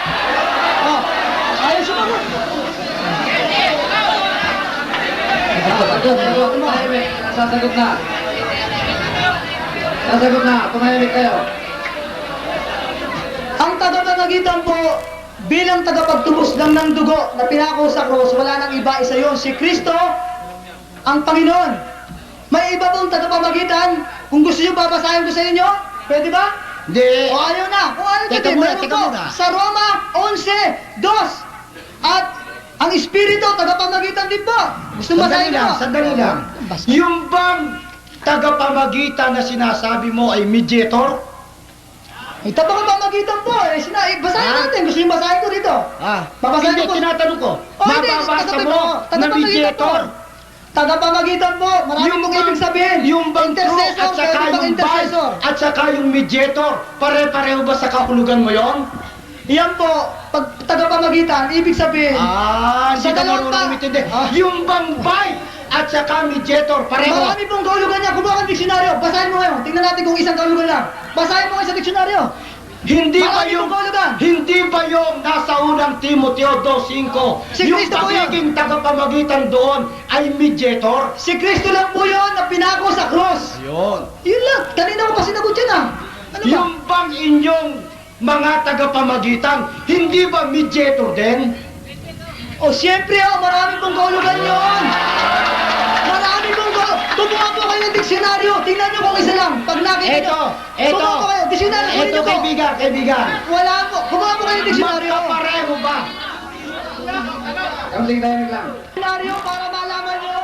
Oh, ayaw sumagot. Sasagot na. Sasagot na. Tumahimik kayo. Ang tagapamagitan po, bilang tagapagtubos lang ng dugo na pinako sa cross, wala nang iba, isa yon si Kristo, ang Panginoon. May iba pong tagapamagitan. Kung gusto nyo, babasahin ko sa inyo. Pwede ba? Hindi. O ayaw na. Kung ayaw Teka natin, muna, meron teka po muna. sa Roma 11:2. At ang Espiritu, tagapamagitan din po. Gusto Sandali basahin ko? lang, sandali lang. Yung bang tagapamagitan na sinasabi mo ay mediator? Ay, tagapamagitan po. Basahin Ha? natin. Gusto nyo basahin ko dito? Babasahin Hindi, ko po. tinatanong ko. Hindi, Mababasa tagapamagitan mo po. na Tagapamagitan mediator? po. Tagapamagitan po. Marami pong ibig sabihin. Yung bang true Intercessor, at saka pwede bang yung bind intercessor? at saka yung mediator, pare-pareho ba sa kahulugan mo yon? Yan po, pag tagapamagitan, ibig sabihin, Hindi Sa ka dalawang marunong pa- intindi. Ah. Yung bang bind at saka mediator, pareho. marami pong kahulugan niya. Kumuha kang diksyonaryo. Basahin mo ngayon. Tingnan natin kung isang kahulugan lang. Basahin mo ngayon sa diksyonaryo. Hindi ba Marami yung pong kahulugan. hindi ba yung nasa unang Timoteo 2:5 Si yung Kristo po yun. pagiging tagapamagitan doon ay mediator? Si Kristo lang po yun na pinako sa cross. Yun. Yun lang. Kanina ko pa sinagot yan ah. Ano ba? Yung bang inyong mga tagapamagitan, hindi ba mediator din? O siyempre oh, marami pong kahulugan yun. Marami pong kahulugan. Kumuha po kayo ng diksyonaryo. Tingnan nyo kung isa lang. Pag nakita nyo. Kumuha po kayo. Diksyonaryo. kunin Eto nyo po. kaibigan. Wala po. Kumuha po kayo ng diksyonaryo. Magkapareho ba? Kamling tahimik lang. Diksyonaryo para malaman nyo